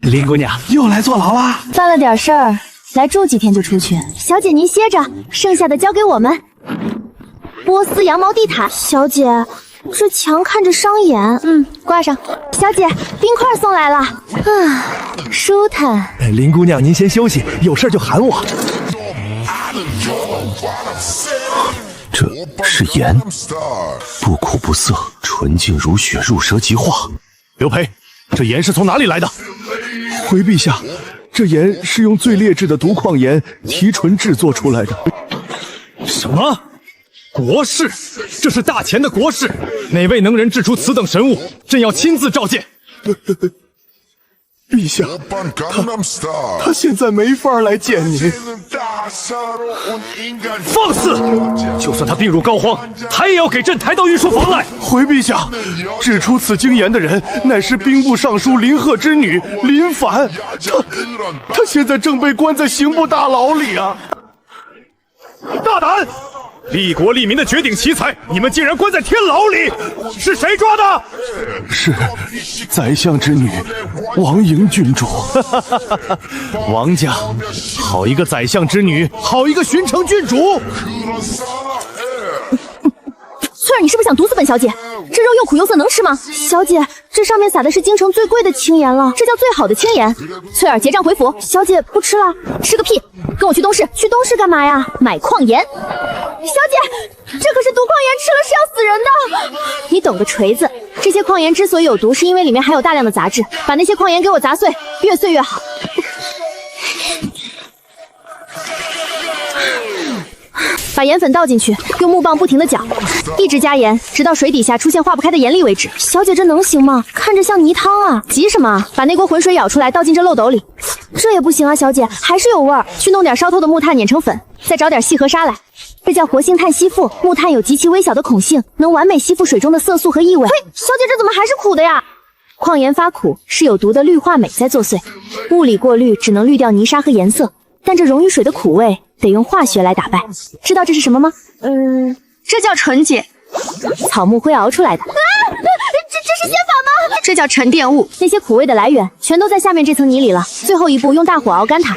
林姑娘又来坐牢啦？犯了点事儿，来住几天就出去。小姐您歇着，剩下的交给我们。波斯羊毛地毯，小姐，这墙看着伤眼。挂上。小姐，冰块送来了，舒坦。林姑娘您先休息，有事就喊我。这是盐，不苦不涩，纯净如雪，入舌即化。刘培，这盐是从哪里来的？回陛下，这盐是用最劣质的毒矿盐提纯制作出来的。什么？国士？这是大钱的国士，哪位能人制出此等神物？朕要亲自召见。陛下，他现在没法来见您。放肆！就算他病入膏肓，他也要给朕抬到御书房来。回陛下，制出此精盐的人乃是兵部尚书林鹤之女林凡，他现在正被关在刑部大牢里啊！大胆！利国利民的绝顶奇才，你们竟然关在天牢里，是谁抓的？是宰相之女王莹郡主。王家，好一个宰相之女，好一个巡城郡主！翠儿，你是不是想毒死本小姐？这肉又苦又涩，能吃吗？小姐，这上面撒的是京城最贵的青盐了，这叫最好的青盐。翠儿，结账回府。小姐不吃了。吃个屁！跟我去东市。去东市干嘛呀？买矿盐。小姐，这可是毒矿盐，吃了是要死人的。你懂个锤子！这些矿盐之所以有毒，是因为里面含有大量的杂质。把那些矿盐给我砸碎，越碎越好。把盐粉倒进去，用木棒不停地搅，一直加盐，直到水底下出现化不开的盐粒为止。小姐，这能行吗？看着像泥汤啊！急什么？把那锅浑水舀出来，倒进这漏斗里。这也不行啊，小姐，还是有味儿。去弄点烧透的木炭碾成粉，再找点细河沙来。这叫活性炭吸附，木炭有极其微小的孔性，能完美吸附水中的色素和异味。嘿，小姐，这怎么还是苦的呀？矿盐发苦是有毒的氯化镁在作祟，物理过滤只能滤掉泥沙和颜色，但这溶于水的苦味得用化学来打败。知道这是什么吗？这叫纯碱，草木灰熬出来的。这是仙法吗？这叫沉淀物。那些苦味的来源全都在下面这层泥里了。最后一步用大火熬干它。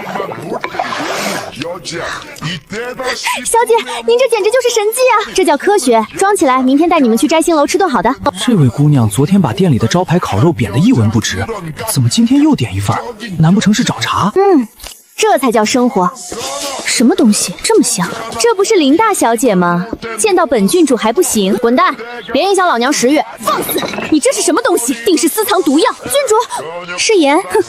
小姐，您这简直就是神迹啊！这叫科学，装起来，明天带你们去摘星楼吃顿好的。这位姑娘昨天把店里的招牌烤肉贬得一文不值，怎么今天又点一份？难不成是找茬？这才叫生活。什么东西这么香？这不是林大小姐吗？见到本郡主还不行？滚蛋！别影响老娘食欲。放肆！你这是什么东西？定是私藏毒药。郡主，是盐。哼，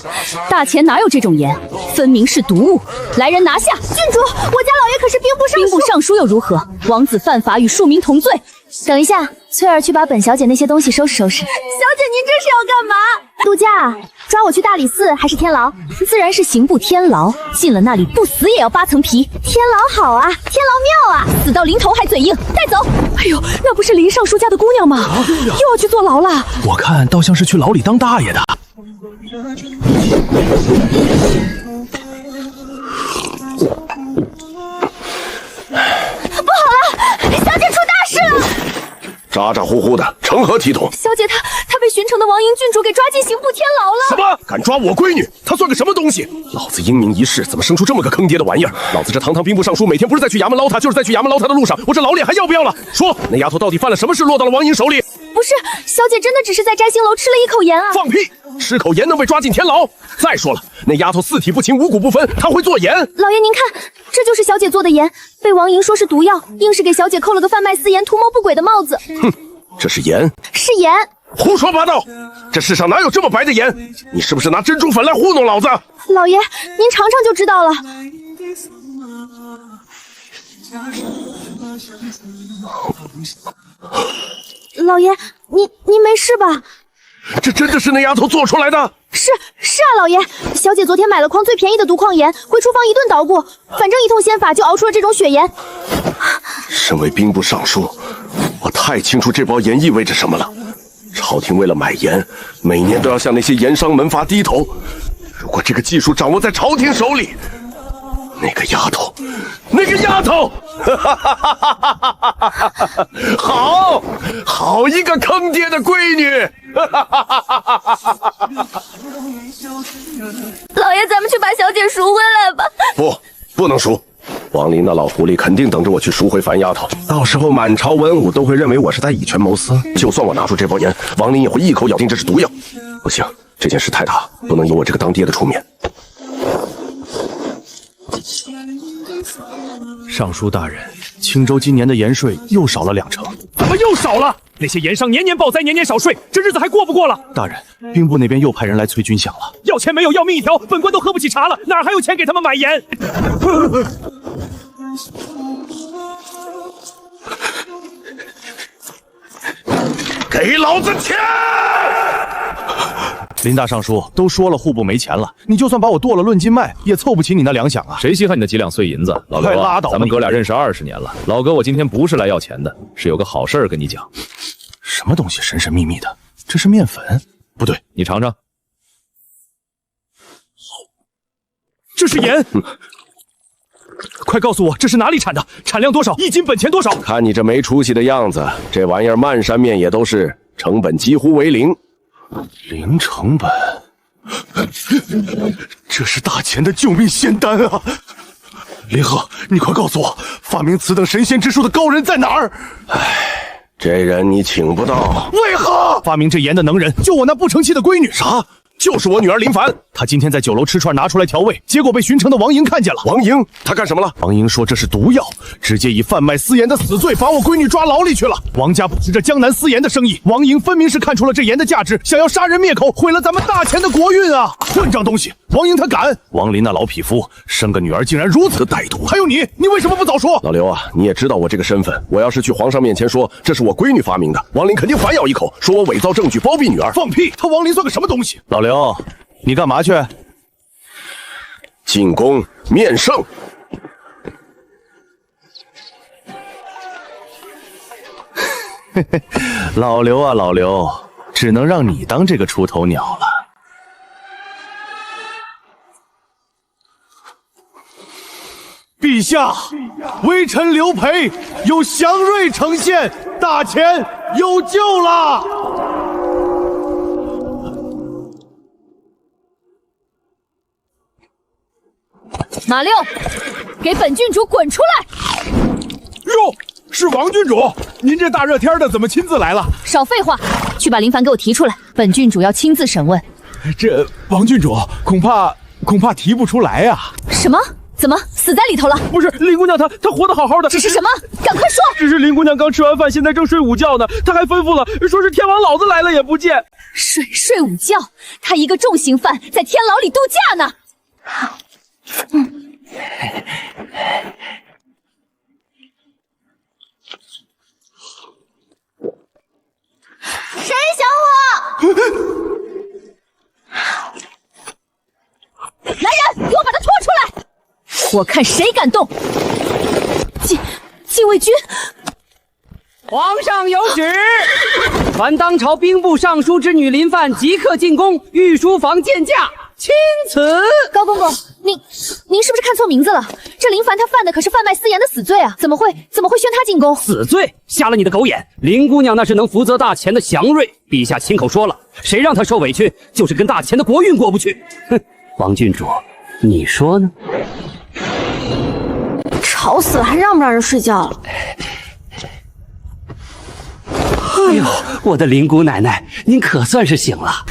大钱哪有这种盐？分明是毒物。来人拿下！郡主，我家老爷可是兵部尚书。兵部尚书又如何？王子犯法与庶民同罪。等一下，翠儿去把本小姐那些东西收拾收拾。小姐，您这是要干嘛？度假啊？抓我去大理寺还是天牢？自然是刑部天牢。进了那里不死也要扒层皮。天牢好啊，天牢妙啊，死到临头还嘴硬，带走。哎呦，那不是林尚书家的姑娘吗？又要去坐牢了。我看倒像是去牢里当大爷的。不好了，小姐出大事了！咋咋呼呼的，成何体统？小姐她被巡城的王莹郡主给抓进刑部天牢了。什么？敢抓我闺女？她算个什么东西？老子英明一世，怎么生出这么个坑爹的玩意儿？老子这堂堂兵部尚书，每天不是在去衙门捞她，就是在去衙门捞她的路上，我这老脸还要不要了？说，那丫头到底犯了什么事，落到了王莹手里？不是，小姐真的只是在摘星楼吃了一口盐啊！放屁！吃口盐能被抓进天牢？再说了，那丫头四体不勤，五谷不分，她会做盐？老爷您看，这就是小姐做的盐，被王莹说是毒药，硬是给小姐扣了个贩卖私盐、图谋不轨的帽子。哼，这是盐？是盐。胡说八道！这世上哪有这么白的盐？你是不是拿珍珠粉来糊弄老子？老爷，您尝尝就知道了。老爷，你没事吧？这真的是那丫头做出来的？是啊，老爷，小姐昨天买了筐最便宜的毒矿盐，回厨房一顿捣鼓，反正一通仙法就熬出了这种血盐。身为兵部尚书，我太清楚这包盐意味着什么了。朝廷为了买盐，每年都要向那些盐商门阀低头。如果这个技术掌握在朝廷手里，那个丫头，那个丫头，好一个坑爹的闺女！老爷，咱们去把小姐赎回来吧。不能赎。王林那老狐狸肯定等着我去赎回樊丫头，到时候满朝文武都会认为我是在以权谋私。就算我拿出这包盐，王林也会一口咬定这是毒药。不行，这件事太大，不能由我这个当爹的出面。尚书大人，青州今年的盐税又少了20%。怎么又少了？那些盐商年年报灾，年年少税，这日子还过不过了？大人，兵部那边又派人来催军饷了。要钱没有，要命一条，本官都喝不起茶了，哪还有钱给他们买盐？给老子钱！林大尚书都说了户部没钱了，你就算把我剁了论斤卖，也凑不齐你那粮饷啊！谁稀罕你的几两碎银子？老刘啊，拉倒吧，咱们哥俩认识20年了。老哥，我今天不是来要钱的，是有个好事儿跟你讲。什么东西神神秘秘的？这是面粉？不对，你尝尝。这是盐。快告诉我，这是哪里产的？产量多少？1斤本钱多少？看你这没出息的样子，这玩意儿漫山遍野都是，成本几乎为零。零成本，这是大钱的救命仙丹啊！林鹤，你快告诉我，发明此等神仙之术的高人在哪儿？这人你请不到。为何？发明这盐的能人，就我那不成器的闺女。啥？就是我女儿林凡，她今天在酒楼吃串拿出来调味，结果被巡城的王莹看见了。王莹，她干什么了？王莹说这是毒药，直接以贩卖私盐的死罪把我闺女抓牢里去了。王家不是这江南私盐的生意，王莹分明是看出了这盐的价值，想要杀人灭口，毁了咱们大钱的国运啊！混账东西，王莹她敢！王林那老匹夫生个女儿竟然如此歹毒，还有你为什么不早说？老刘啊，你也知道我这个身份，我要是去皇上面前说这是我闺女发明的，王林肯定反咬一口，说我伪造证据包庇女儿。放屁！他王林算个什么东西？老刘，你干嘛去？进宫面圣。老刘啊，老刘，只能让你当这个出头鸟了。陛下，微臣刘培有祥瑞呈现，大钱有救了！马六，给本郡主滚出来！哟，是王郡主，您这大热天的怎么亲自来了？少废话，去把林凡给我提出来，本郡主要亲自审问。这王郡主恐怕提不出来呀。什么？怎么死在里头了？不是，林姑娘她活得好好的。这是什么？赶快说！只是林姑娘刚吃完饭，现在正睡午觉呢。她还吩咐了，说是天王老子来了也不见。睡午觉？她一个重刑犯在天牢里度假呢。谁想我？来人，给我把他拖出来！我看谁敢动！禁卫军。皇上有旨，凡当朝兵部尚书之女林犯，即刻进宫御书房见驾。钦此。高公公，您是不是看错名字了？这林凡他犯的可是贩卖私盐的死罪啊，怎么会宣他进宫？死罪？瞎了你的狗眼！林姑娘那是能福泽大钱的祥瑞，陛下亲口说了，谁让她受委屈，就是跟大钱的国运过不去。哼，王郡主，你说呢？吵死了，还让不让人睡觉了？哎呦，我的林姑奶奶，您可算是醒了。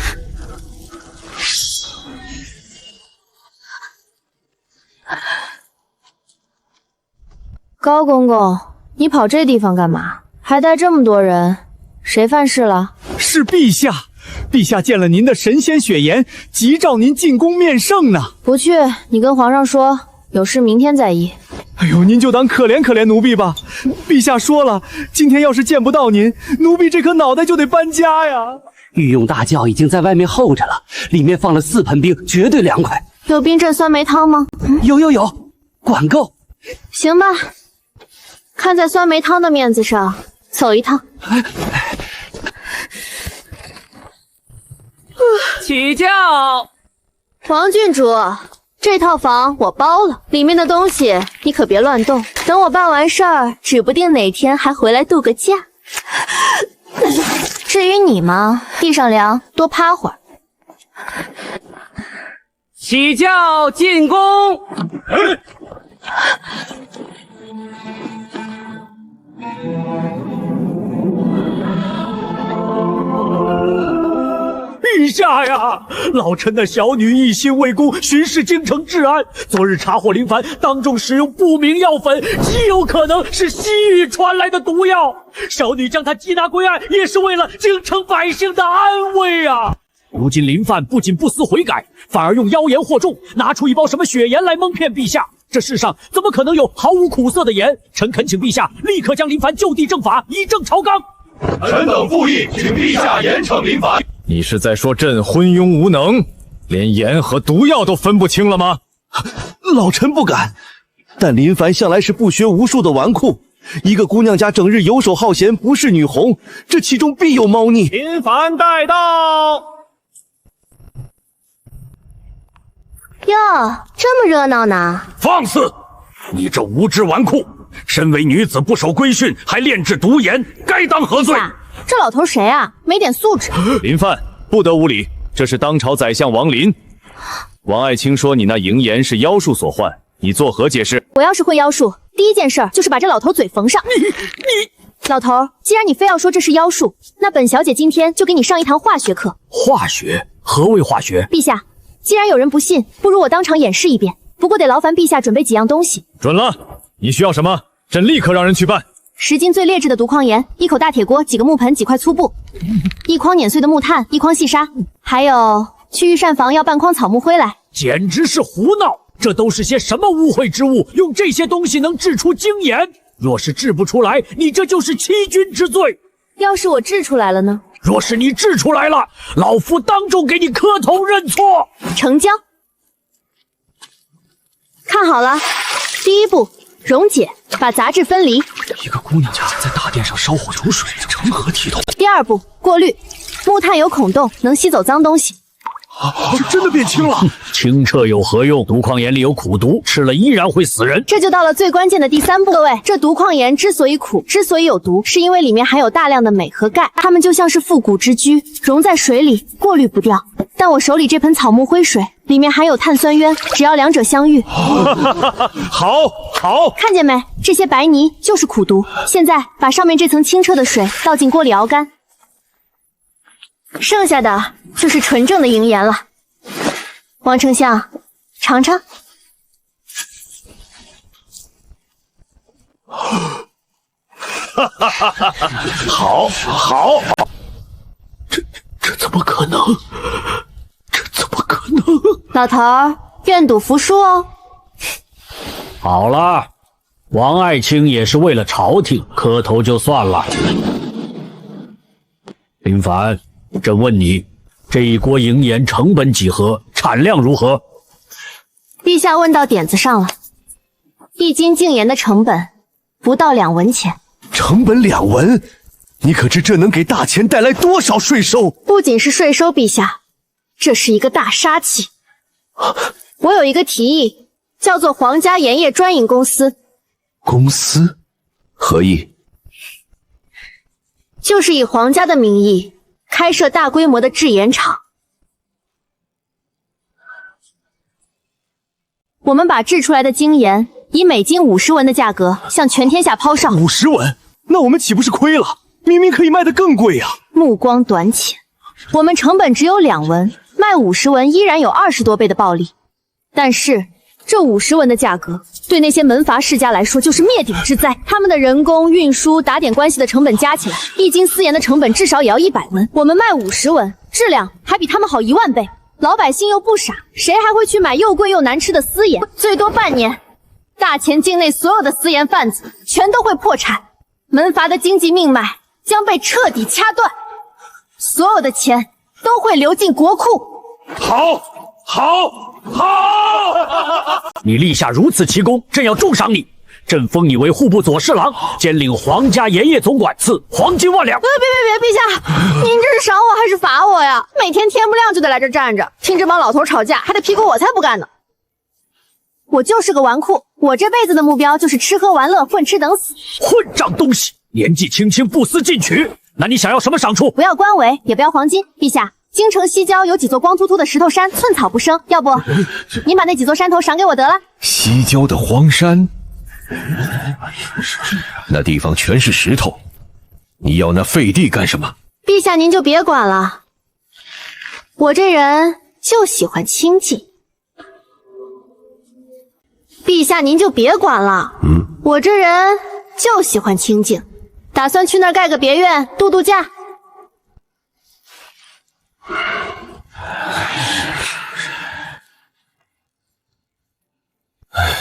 高公公，你跑这地方干嘛？还带这么多人，谁犯事了？是陛下，陛下见了您的神仙血盐，急召您进宫面圣呢。不去，你跟皇上说，有事明天再议。哎呦，您就当可怜可怜奴婢吧。陛下说了，今天要是见不到您，奴婢这颗脑袋就得搬家呀。御用大轿已经在外面候着了，里面放了4盆冰，绝对凉快。有冰镇酸梅汤吗？有，管够。行吧，看在酸梅汤的面子上，走一趟。起轿。王郡主，这套房我包了，里面的东西你可别乱动。等我办完事儿，指不定哪天还回来度个假。至于你嘛，地上凉，多趴会儿。起轿进宫。陛下呀，老臣的小女一心为公，巡视京城治安。昨日查获林凡当众使用不明药粉，极有可能是西域传来的毒药。小女将他缉拿归案，也是为了京城百姓的安危啊！如今林犯不仅不思悔改，反而用妖言惑众，拿出一包什么血盐来蒙骗陛下。这世上怎么可能有毫无苦涩的盐？臣恳请陛下立刻将林凡就地正法，以正朝纲。臣等附议，请陛下严惩林凡。你是在说朕昏庸无能，连盐和毒药都分不清了吗？老臣不敢，但林凡向来是不学无术的纨绔，一个姑娘家整日游手好闲，不是女红，这其中必有猫腻。林凡带到。哟，这么热闹呢？放肆！你这无知纨绔，身为女子不守规训，还炼制毒盐，该当何罪？这老头谁啊？没点素质！林犯不得无礼，这是当朝宰相王林。王爱卿说你那银盐是妖术所换，你作何解释？我要是会妖术，第一件事就是把这老头嘴缝上。老头，既然你非要说这是妖术，那本小姐今天就给你上一堂化学课。化学？何为化学？陛下，既然有人不信，不如我当场演示一遍。不过得劳烦陛下准备几样东西。准了，你需要什么？朕立刻让人去办。10斤最劣质的毒矿盐，一口大铁锅，几个木盆，几块粗布，一筐碾碎的木炭，一筐细沙，还有去御膳房要半筐草木灰来。简直是胡闹！这都是些什么污秽之物？用这些东西能制出精盐？若是制不出来，你这就是欺君之罪。要是我制出来了呢？若是你制出来了，老夫当众给你磕头认错。成交。看好了，第一步，溶解，把杂质分离。一个姑娘家在大殿上烧火煮水，成何体统？第二步，过滤，木炭有孔洞，能吸走脏东西。这真的变轻了。清澈有何用？毒矿盐里有苦毒，吃了依然会死人。这就到了最关键的第3步。各位，这毒矿盐之所以苦，之所以有毒，是因为里面含有大量的镁和钙，它们就像是复古之居，溶在水里过滤不掉。但我手里这盆草木灰水里面含有碳酸鸢，只要两者相遇，好，看见没？这些白泥就是苦毒。现在把上面这层清澈的水倒进锅里熬干，剩下的就是纯正的银盐了。王丞相，尝尝。好，这怎么可能？这怎么可能？老头儿，愿赌服输哦。好了，王爱卿也是为了朝廷磕头就算了。林凡，朕问你，这一锅银盐成本几何？产量如何？陛下问到点子上了，1斤净盐的成本不到2文钱。成本2文？你可知这能给大钱带来多少税收？不仅是税收，陛下，这是一个大杀器。我有一个提议，叫做皇家盐业专营公司。公司？何意？就是以皇家的名义开设大规模的制盐厂。我们把制出来的精盐以每斤50文的价格向全天下抛售。50文？那我们岂不是亏了？明明可以卖得更贵呀！目光短浅，我们成本只有2文，卖50文依然有20多倍的暴利。但是这50文的价格，对那些门阀世家来说就是灭顶之灾。他们的人工、运输、打点关系的成本加起来，1斤私盐的成本至少也要100文。我们卖50文，质量还比他们好1万倍。老百姓又不傻，谁还会去买又贵又难吃的私盐？最多半年，大前境内所有的私盐贩子全都会破产，门阀的经济命脉将被彻底掐断，所有的钱都会流进国库。好！你立下如此奇功，朕要重赏你。朕封你为户部左侍郎，兼领皇家盐业总管，赐黄金1两。别，陛下，您这是赏我还是罚我呀？每天天不亮就得来这站着，听这帮老头吵架，还得屁股我才不干呢。我就是个纨绔，我这辈子的目标就是吃喝玩乐，混吃等死。混账东西，年纪轻轻不思进取，那你想要什么赏处？不要官位，也不要黄金。陛下，京城西郊有几座光秃秃的石头山，寸草不生，要不您把那几座山头赏给我得了。西郊的荒山，那地方全是石头，你要那废地干什么？陛下您就别管了，我这人就喜欢清静。陛下您就别管了，我这人就喜欢清静，打算去那儿盖个别院度度假。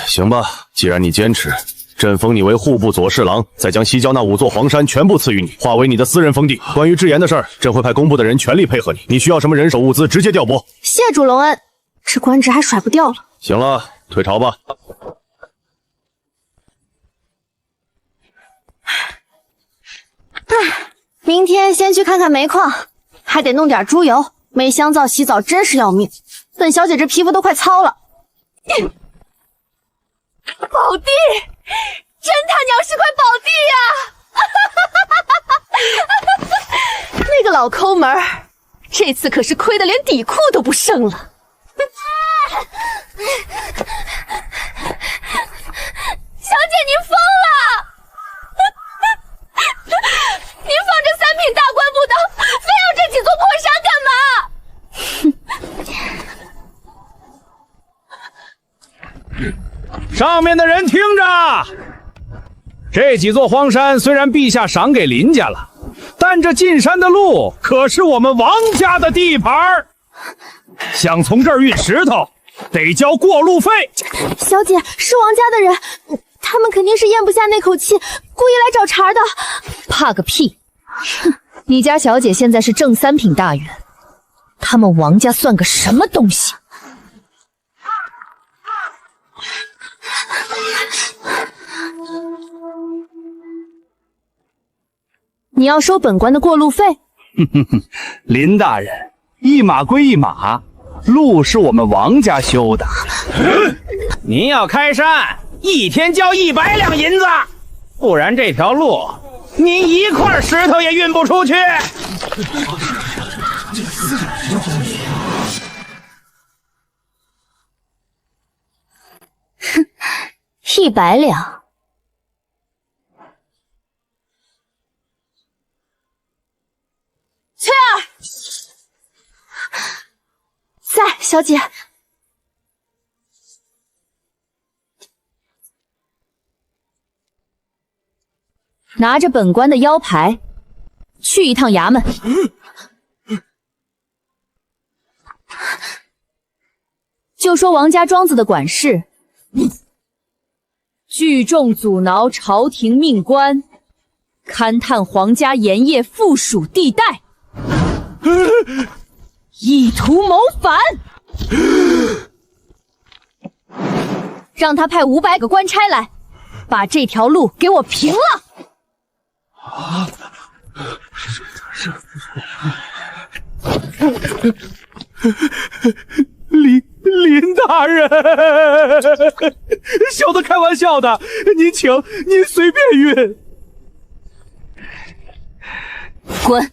行吧，既然你坚持，朕封你为户部左侍郎，再将西郊那5座黄山全部赐予你，化为你的私人封地。关于制盐的事儿，朕会派工部的人全力配合你。你需要什么人手物资，直接调拨。谢主隆恩，这官职还甩不掉了。行了，退朝吧。明天先去看看煤矿，还得弄点猪油。没香皂洗澡真是要命，本小姐这皮肤都快糙了。宝地，真他娘是块宝地呀！那个老抠门儿，这次可是亏得连底裤都不剩了。小姐，您疯了！您放这3品大官不当，非要这几座破山干嘛？上面的人听着，这几座荒山虽然陛下赏给林家了，但这进山的路可是我们王家的地盘，想从这儿运石头，得交过路费。小姐是王家的人，他们肯定是咽不下那口气，故意来找茬的。怕个屁！哼，你家小姐现在是正3品大员，他们王家算个什么东西？你要收本官的过路费？林大人，一码归一码，路是我们王家修的。您要开山，一天交100两银子，不然这条路您一块石头也运不出去。哼，100两。翠儿，在，小姐。拿着本官的腰牌，去一趟衙门。就说王家庄子的管事聚众阻挠朝廷命官，勘探皇家盐业附属地带，意图谋反，让他派500个官差来，把这条路给我平了。林大人，小的开玩笑的，您请，您随便运。滚！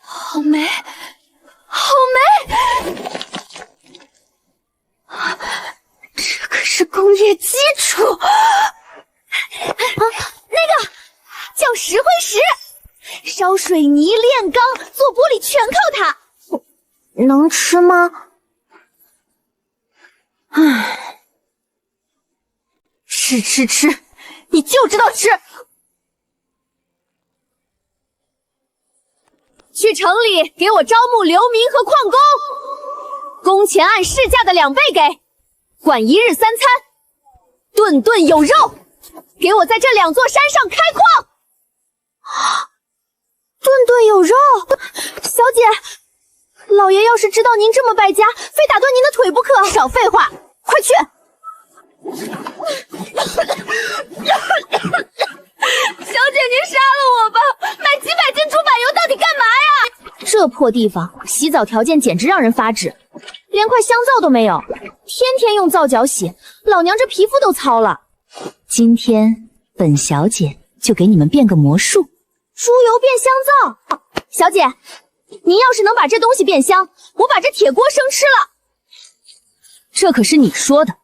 好美，好美！这可是工业基础啊！那个叫石灰石，烧水泥炼钢做玻璃全靠它。能吃吗？唉，吃，你就知道吃。去城里给我招募流民和矿工，工钱按市价的2倍给，管1日3餐，顿顿有肉，给我在这2座山上开矿。顿顿有肉，小姐，老爷要是知道您这么败家，非打断您的腿不可。少废话，快去！破地方，洗澡条件简直让人发指，连块香皂都没有，天天用皂角洗，老娘这皮肤都糙了。今天本小姐就给你们变个魔术，猪油变香皂。小姐，您要是能把这东西变香，我把这铁锅生吃了。这可是你说的，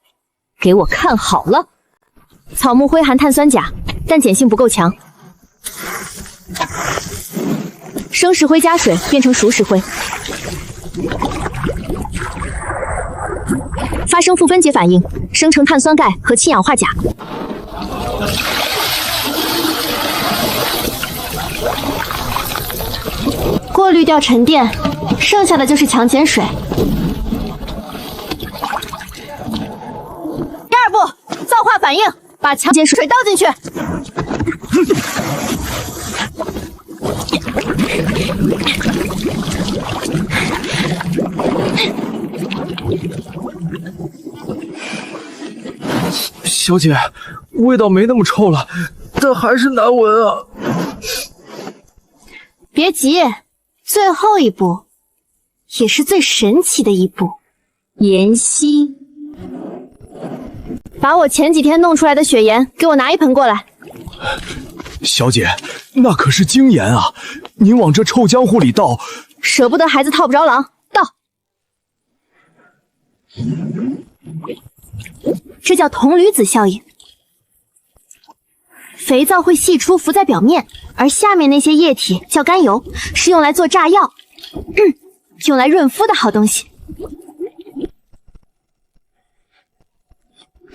给我看好了。草木灰含碳酸钾，但碱性不够强。生石灰加水变成熟石灰，发生负分解反应，生成碳酸钙和氢氧化钾。过滤掉沉淀，剩下的就是强碱水。第二步，皂化反应，把强碱水倒进去。小姐，味道没那么臭了，但还是难闻啊。别急，最后一步，也是最神奇的一步，盐析。把我前几天弄出来的血盐给我拿一盆过来。小姐，那可是精盐啊！您往这臭浆糊里倒，舍不得孩子套不着狼，倒。这叫铜离子效应。肥皂会析出浮在表面，而下面那些液体叫甘油，是用来做炸药，用来润肤的好东西。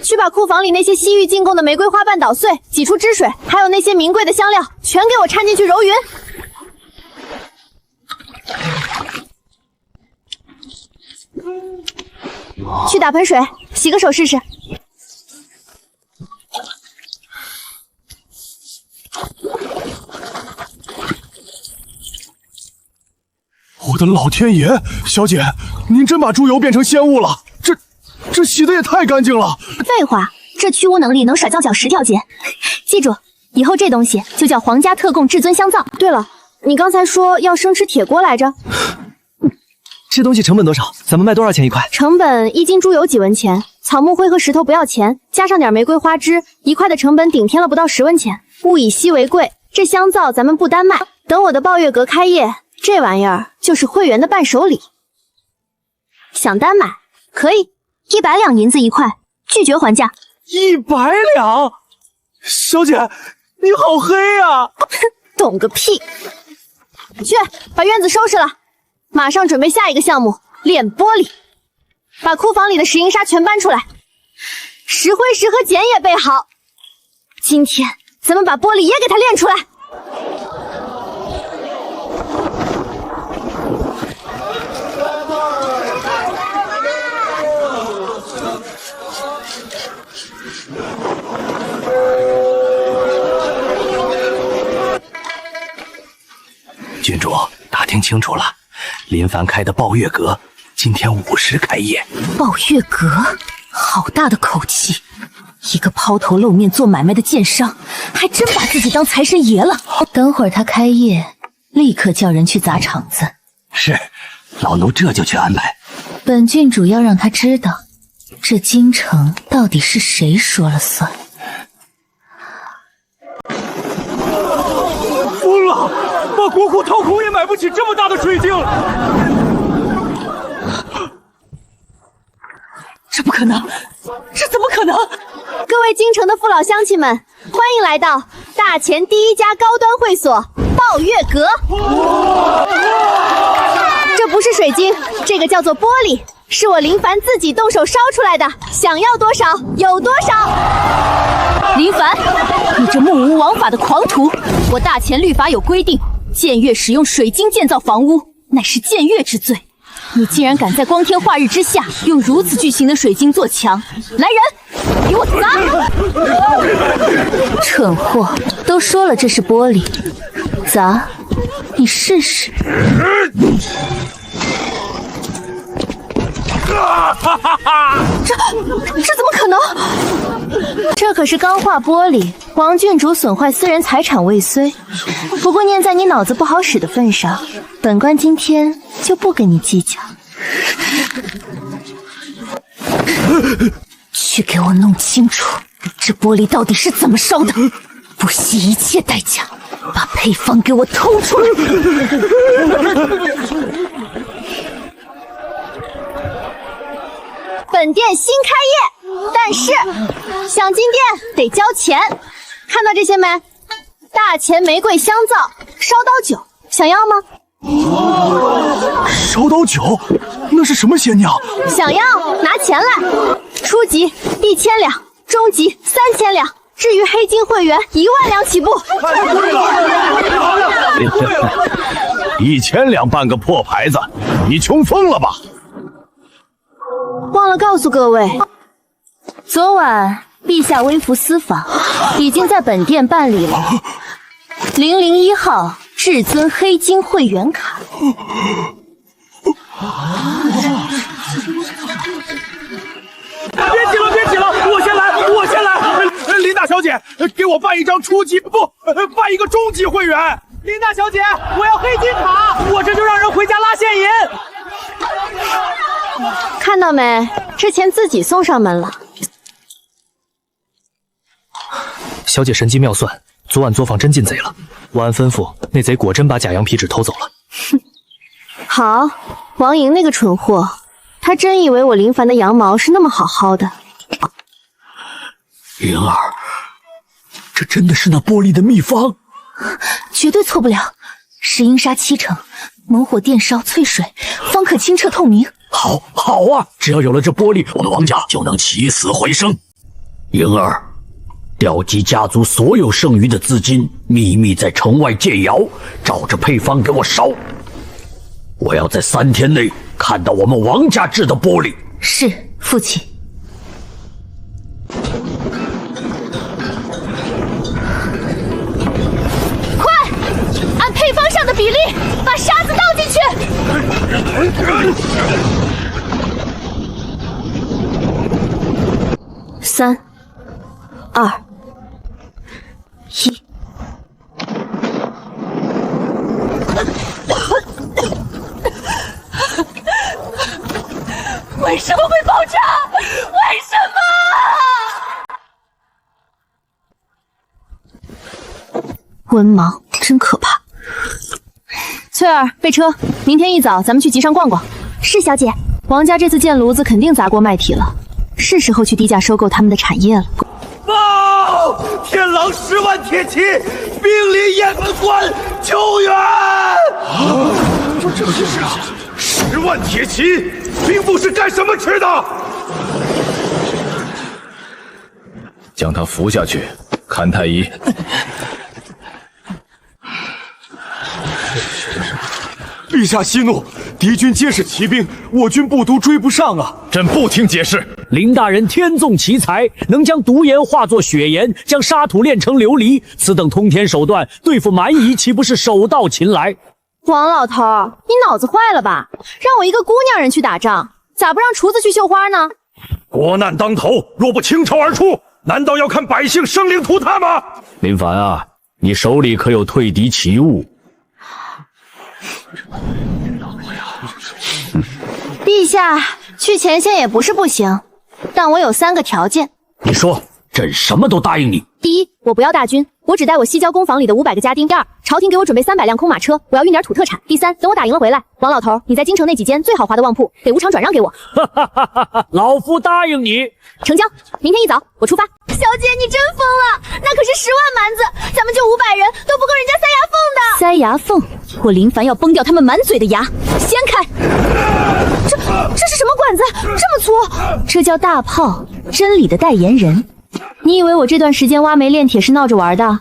去把库房里那些西域进贡的玫瑰花瓣捣碎，挤出汁水，还有那些名贵的香料，全给我掺进去揉匀。去打盆水，洗个手试试。我的老天爷！小姐，您真把猪油变成仙物了？这洗的也太干净了。废话，这去污能力能甩酱脚10条街。记住，以后这东西就叫皇家特供至尊香皂。对了，你刚才说要生吃铁锅来着？这东西成本多少？咱们卖多少钱一块？成本1斤猪油几文钱，草木灰和石头不要钱，加上点玫瑰花枝，1块的成本顶添了不到10文钱。物以稀为贵，这香皂咱们不单卖，等我的抱月阁开业，这玩意儿就是会员的伴手礼。想单买可以，100两银子一块，拒绝还价。100两？小姐，你好黑啊！懂个屁！去把院子收拾了，马上准备下一个项目，炼玻璃。把库房里的石英砂全搬出来，石灰石和碱也备好。今天咱们把玻璃也给它炼出来。郡主，打听清楚了，林凡开的抱月阁今天午时开业。抱月阁，好大的口气！一个抛头露面做买卖的奸商，还真把自己当财神爷了。等会儿他开业，立刻叫人去砸场子。是，老奴这就去安排。本郡主要让他知道，这京城到底是谁说了算。疯了！把国库掏空也买不起这么大的水晶。这不可能，这怎么可能？各位京城的父老乡亲们，欢迎来到大前第一家高端会所抱月阁。这不是水晶，这个叫做玻璃，是我林凡自己动手烧出来的，想要多少有多少。林凡，你这目无王法的狂徒！我大前律法有规定，僭越使用水晶建造房屋，乃是僭越之罪。你竟然敢在光天化日之下用如此巨型的水晶做墙！来人，给我砸！蠢货，都说了这是玻璃，砸，你试试。这怎么可能？这可是钢化玻璃，王郡主损坏私人财产未遂，不过念在你脑子不好使的份上，本官今天就不跟你计较。去给我弄清楚，这玻璃到底是怎么烧的，不惜一切代价把配方给我偷出来。本店新开业，但是想进店得交钱。看到这些没？大钱玫瑰香皂、烧刀酒，想要吗？烧刀酒，那是什么仙酿？想要拿钱来。初级1000两，中级3000两，至于黑金会员1万两起步。太贵了！1000两半个破牌子，你穷疯了吧？忘了告诉各位，昨晚陛下微服私访，已经在本店办理了001号至尊黑金会员卡。别挤了，我先来。林大小姐，给我办一张初级，不，办一个中级会员。林大小姐，我要黑金卡，我这就让人回家拉现银。看到没？之前自己送上门了。小姐神机妙算，昨晚作坊真进贼了。我按吩咐，那贼果真把假羊皮纸偷走了。哼，好，王莹那个蠢货，他真以为我林凡的羊毛是那么好薅的。灵儿，这真的是那玻璃的秘方？绝对错不了，石英砂7成，猛火电烧淬水，方可清澈透明。好啊！只要有了这玻璃，我们王家就能起死回生。莹儿，调集家族所有剩余的资金，秘密在城外建窑，照着配方给我烧。我要在3天内看到我们王家制的玻璃。是，父亲。快，按配方上的比例把沙子倒进去。3、2、1。为什么会爆炸？为什么？文盲真可怕。翠儿，备车，明天一早咱们去集上逛逛。是，小姐。王家这次建炉子肯定砸锅卖铁了，是时候去低价收购他们的产业了。报！天狼10万铁骑，兵临雁门关，救援！这是10万铁骑，兵部是干什么吃的？将他扶下去，看太医。陛下息怒，敌军皆是骑兵，我军不独追不上啊！朕不听解释。林大人天纵奇才，能将毒盐化作血盐，将沙土炼成琉璃，此等通天手段，对付蛮夷岂不是手到擒来？王老头，你脑子坏了吧？让我一个姑娘人去打仗，咋不让厨子去绣花呢？国难当头，若不倾巢而出，难道要看百姓生灵涂炭吗？林凡啊，你手里可有退敌奇物？陛下，去前线也不是不行，但我有3个条件。你说，朕什么都答应你。第一，我不要大军，我只带我西郊工坊里的500个家丁。第二，朝廷给我准备300辆空马车，我要运点土特产。第三，等我打赢了回来，王老头，你在京城那几间最豪华的旺铺得无偿转让给我。老夫答应你。成交，明天一早我出发。小姐，你真疯了，那可是10万蛮子，咱们就500人都不够人家塞牙缝的。塞牙缝，我林凡要崩掉他们满嘴的牙。掀开，这是什么管子？这么粗？这叫大炮，真理的代言人。你以为我这段时间挖煤炼铁是闹着玩的？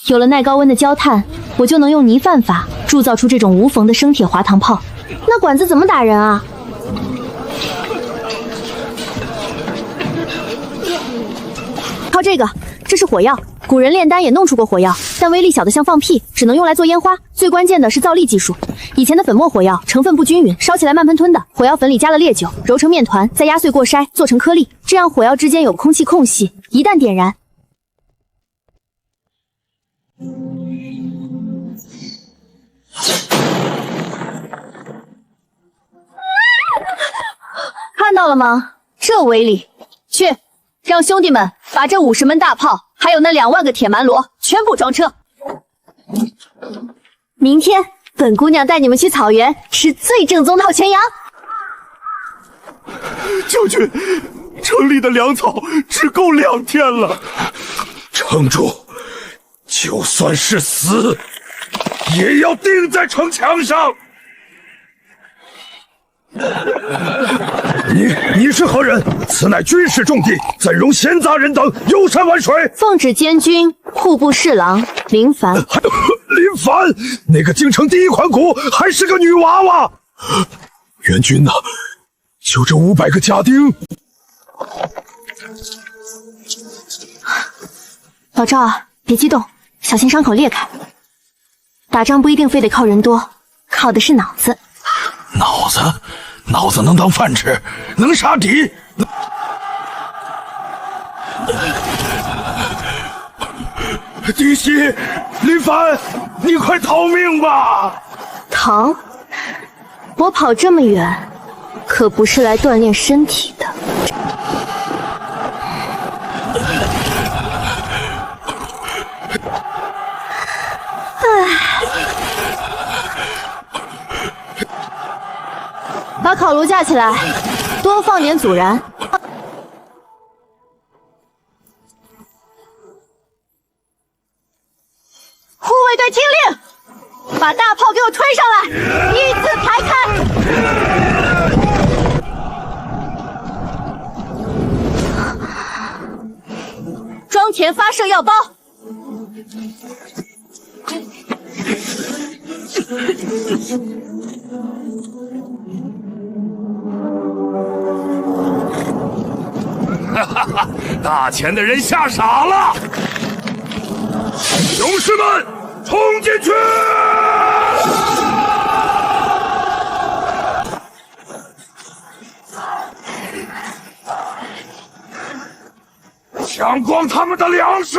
有了耐高温的焦炭，我就能用泥饭法铸造出这种无缝的生铁滑膛炮。那管子怎么打人啊？靠这个，这是火药。古人炼丹也弄出过火药，但威力小的像放屁，只能用来做烟花。最关键的是造粒技术。以前的粉末火药成分不均匀，烧起来慢喷吞的。火药粉里加了烈酒，揉成面团，再压碎过筛，做成颗粒，这样火药之间有空气空隙，一旦点燃，到了吗？这威力！去，让兄弟们把这50门大炮，还有那2万个铁蛮罗全部装车。明天，本姑娘带你们去草原吃最正宗的全羊。将军，城里的粮草只够2天了，撑住，就算是死，也要钉在城墙上。你是何人？此乃军事重地，怎容闲杂人等游山玩水？奉旨监军户部侍郎林凡。林凡，那个京城第1款骨，还是个女娃娃。援军呢？就这500个家丁。老赵啊，别激动，小心伤口裂开。打仗不一定非得靠人多，靠的是脑子。脑子能当饭吃，能杀敌。狄希，林凡，你快逃命吧！逃？我跑这么远，可不是来锻炼身体的。把烤炉架起来，多放点孜然。护卫队听令，把大炮给我推上来，依次排开。装填发射药包。哈哈，大钱的人吓傻了！勇士们，冲进去！抢光他们的粮食！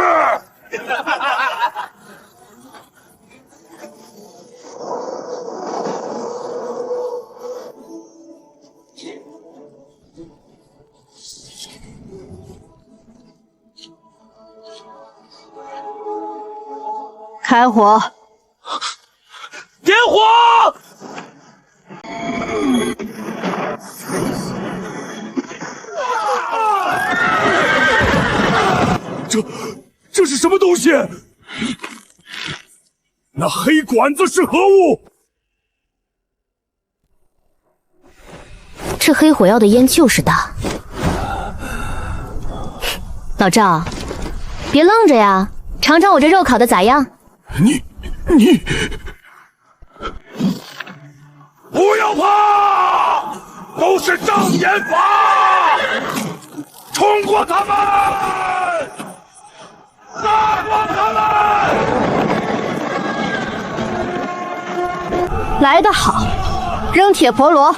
开火！点火！这是什么东西？那黑管子是何物？这黑火药的烟就是大。老赵，别愣着呀，尝尝我这肉烤的咋样？你不要怕，都是障眼法，冲过他们，杀光他们！来得好，扔铁婆罗。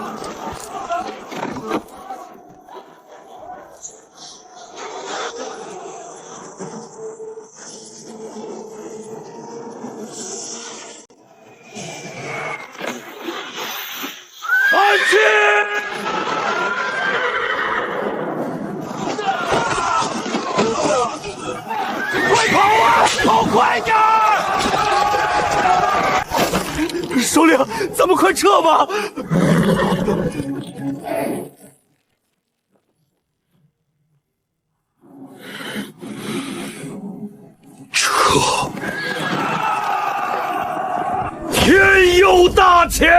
安去！快跑啊！跑快点！首领，咱们快撤吧！撤！天佑大钱！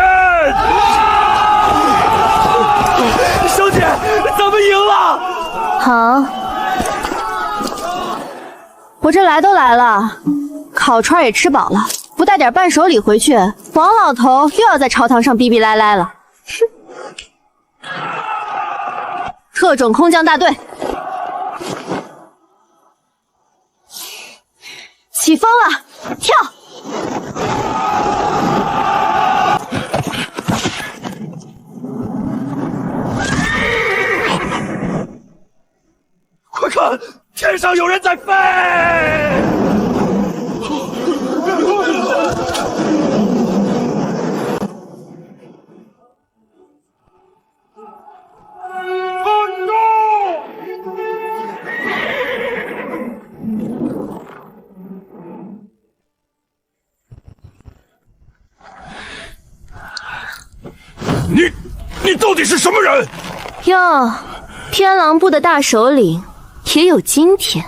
小姐，咱们赢了！好，我这来都来了，烤串也吃饱了，不带点伴手礼回去，王老头又要在朝堂上逼逼赖赖了。哼！特种空降大队，起风了，跳！快看，天上有人在飞！你到底是什么人？哟，天狼部的大首领，也有今天。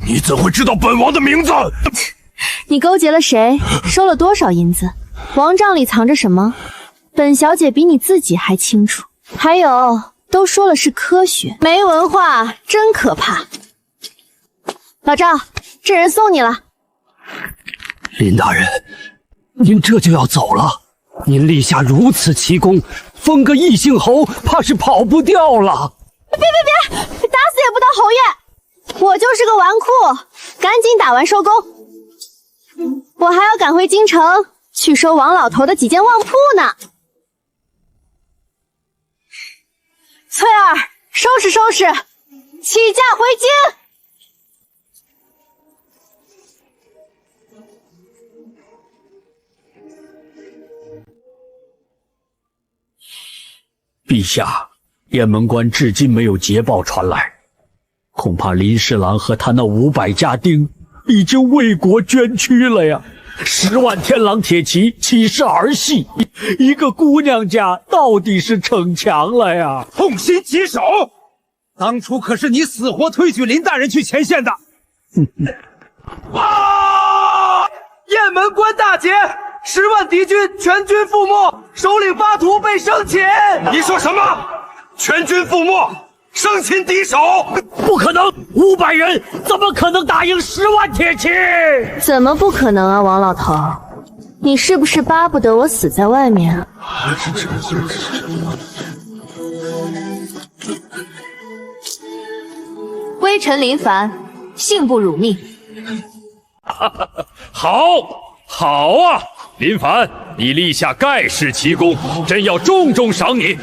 你怎会知道本王的名字？你勾结了谁？收了多少银子？王帐里藏着什么？本小姐比你自己还清楚。还有，都说了是科学，没文化真可怕。老赵，这人送你了。林大人，您这就要走了？您立下如此奇功，封个异姓侯，怕是跑不掉了。别，打死也不当侯爷！我就是个纨绔，赶紧打完收工。我还要赶回京城去收王老头的几间旺铺呢。翠儿，收拾收拾，起驾回京。陛下，雁门关至今没有捷报传来，恐怕林侍郎和他那500家丁已经为国捐躯了呀！10万天狼铁骑岂是儿戏？一个姑娘家到底是逞强了呀！痛心疾首，当初可是你死活推举林大人去前线的。啊！雁门关大捷，10万敌军全军覆没，首领巴图被生擒。你说什么？全军覆没，生擒敌手？不可能，500人怎么可能打赢10万铁骑？怎么不可能啊，王老头？你是不是巴不得我死在外面啊？微臣林凡，幸不辱命。好啊，林凡，你立下盖世奇功，朕要重重赏你。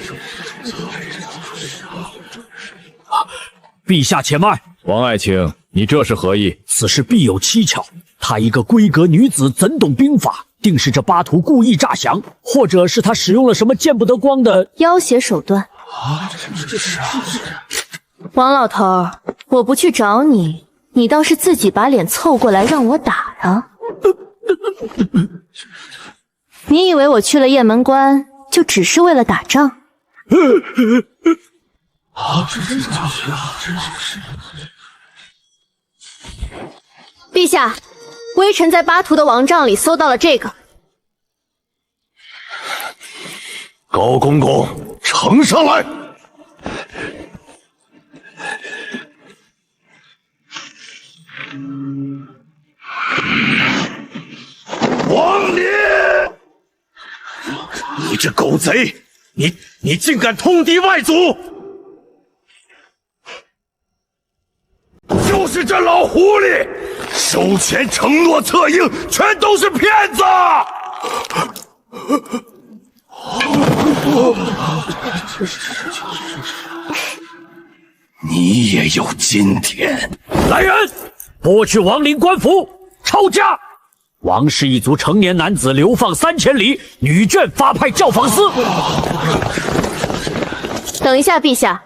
陛下且慢，王爱卿，你这是何意？此事必有蹊跷。她一个闺阁女子怎懂兵法？定是这巴图故意诈降，或者是他使用了什么见不得光的要挟手段。王老头，我不去找你，你倒是自己把脸凑过来让我打啊！你以为我去了雁门关就只是为了打仗？陛下，微臣在巴图的王帐里搜到了这个。高公公，呈上来。王林，你这狗贼，你竟敢通敌外族！就是这老狐狸，收钱承诺策应，全都是骗子！你也有今天！来人，拨去王林官府，抄家！王氏一族成年男子流放3000里，女眷发派教坊司。等一下，陛下。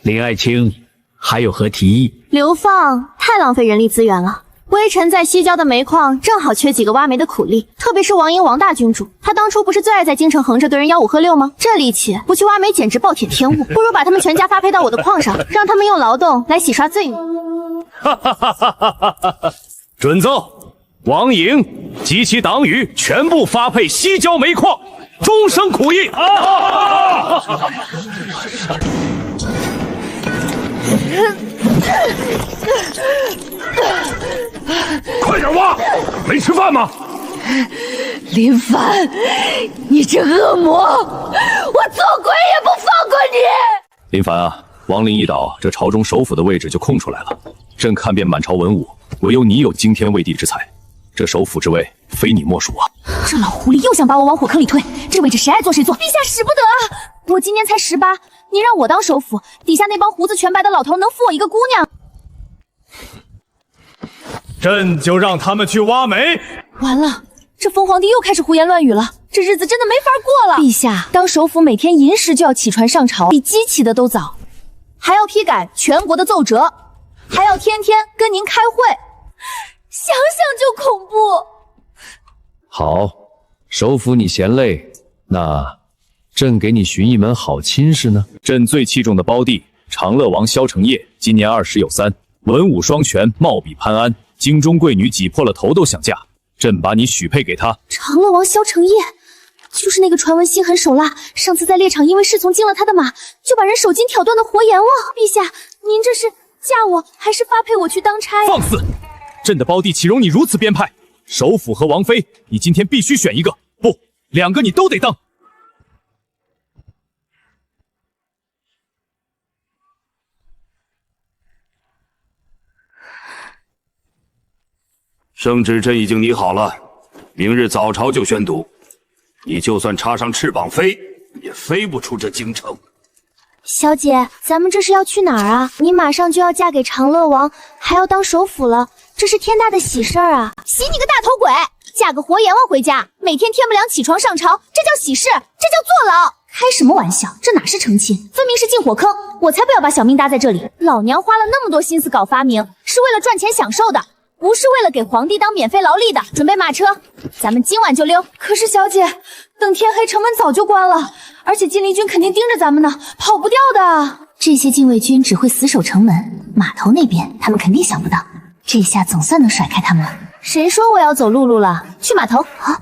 林爱卿还有何提议？流放太浪费人力资源了。微臣在西郊的煤矿正好缺几个挖煤的苦力，特别是王莹王大君主，他当初不是最爱在京城横着对人吆五喝六吗？这力气不去挖煤简直暴殄天物，不如把他们全家发配到我的矿上，让他们用劳动来洗刷罪名。准奏，王莹及其党羽全部发配西郊煤矿，终生苦役。快点挖！没吃饭吗？林凡，你这恶魔，我做鬼也不放过你！林凡啊，王林一倒，这朝中首辅的位置就空出来了。朕看遍满朝文武，唯有你有惊天畏地之才，这首辅之位非你莫属啊！这老狐狸又想把我往火坑里推，这位置谁爱做谁做。陛下使不得啊！我今年才18，你让我当首辅，底下那帮胡子全白的老头能负我一个姑娘？朕就让他们去挖煤。完了，这疯皇帝又开始胡言乱语了，这日子真的没法过了。陛下，当首辅每天寅时就要起船上朝，比鸡起的都早，还要批改全国的奏折，还要天天跟您开会，想想就恐怖。好，首辅你嫌累，那朕给你寻一门好亲事呢？朕最器重的胞弟长乐王萧承业，今年20有3，文武双全，貌比潘安，京中贵女挤破了头都想嫁，朕把你许配给他。长乐王萧承业，就是那个传闻心狠手辣，上次在猎场因为侍从惊了他的马，就把人手筋挑断的活阎王。陛下，您这是嫁我，还是发配我去当差？放肆！朕的胞弟岂容你如此编排？首辅和王妃，你今天必须选一个，不，2个你都得当。圣旨朕已经拟好了，明日早朝就宣读。你就算插上翅膀飞，也飞不出这京城。小姐，咱们这是要去哪儿啊？你马上就要嫁给长乐王，还要当首辅了，这是天大的喜事儿啊！喜你个大头鬼！嫁个活阎王回家，每天天不凉起床上朝，这叫喜事，这叫坐牢！开什么玩笑？这哪是成亲，分明是进火坑！我才不要把小命搭在这里！老娘花了那么多心思搞发明，是为了赚钱享受的，不是为了给皇帝当免费劳力的。准备马车，咱们今晚就溜。可是小姐，等天黑城门早就关了，而且禁卫军肯定盯着咱们呢，跑不掉的。这些禁卫军只会死守城门，码头那边他们肯定想不到，这下总算能甩开他们了。谁说我要走陆路了？去码头啊！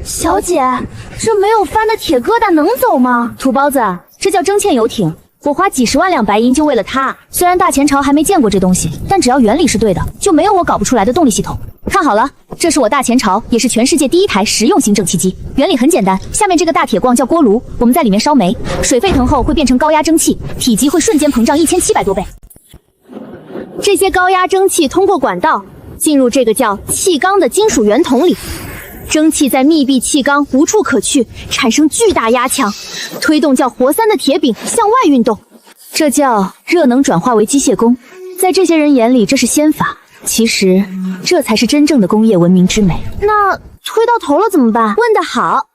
小姐，这没有帆的铁疙瘩能走吗？土包子，这叫征欠游艇。我花几10万两白银就为了它。虽然大前朝还没见过这东西，但只要原理是对的，就没有我搞不出来的动力系统。看好了，这是我大前朝，也是全世界第1台实用型蒸汽机。原理很简单，下面这个大铁罐叫锅炉，我们在里面烧煤，水沸腾后会变成高压蒸汽，体积会瞬间膨胀1700多倍。这些高压蒸汽通过管道进入这个叫气缸的金属圆筒里，蒸汽在密闭气缸无处可去，产生巨大压强，推动叫活塞的铁柄向外运动，这叫热能转化为机械工。在这些人眼里，这是仙法，其实这才是真正的工业文明之美。那推到头了怎么办？问得好！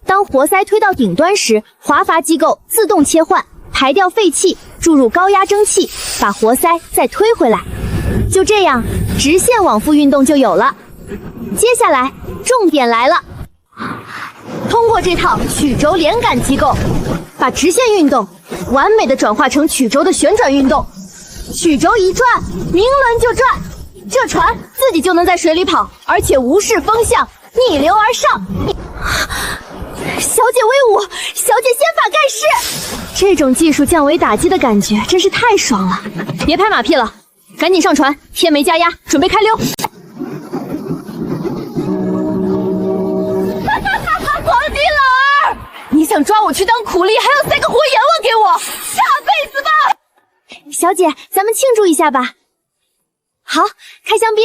当活塞推到顶端时，滑阀机构自动切换，排掉废气，注入高压蒸汽，把活塞再推回来。就这样，直线往复运动就有了。接下来，重点来了，通过这套曲轴连杆机构，把直线运动完美的转化成曲轴的旋转运动。曲轴一转，明轮就转，这船自己就能在水里跑，而且无视风向，逆流而上。小姐威武，小姐仙法盖世，这种技术降维打击的感觉真是太爽了。别拍马屁了，赶紧上船，天没加压，准备开溜。皇帝老儿，你想抓我去当苦力，还要塞个活阎王给我，下辈子吧！小姐，咱们庆祝一下吧。好，开香槟。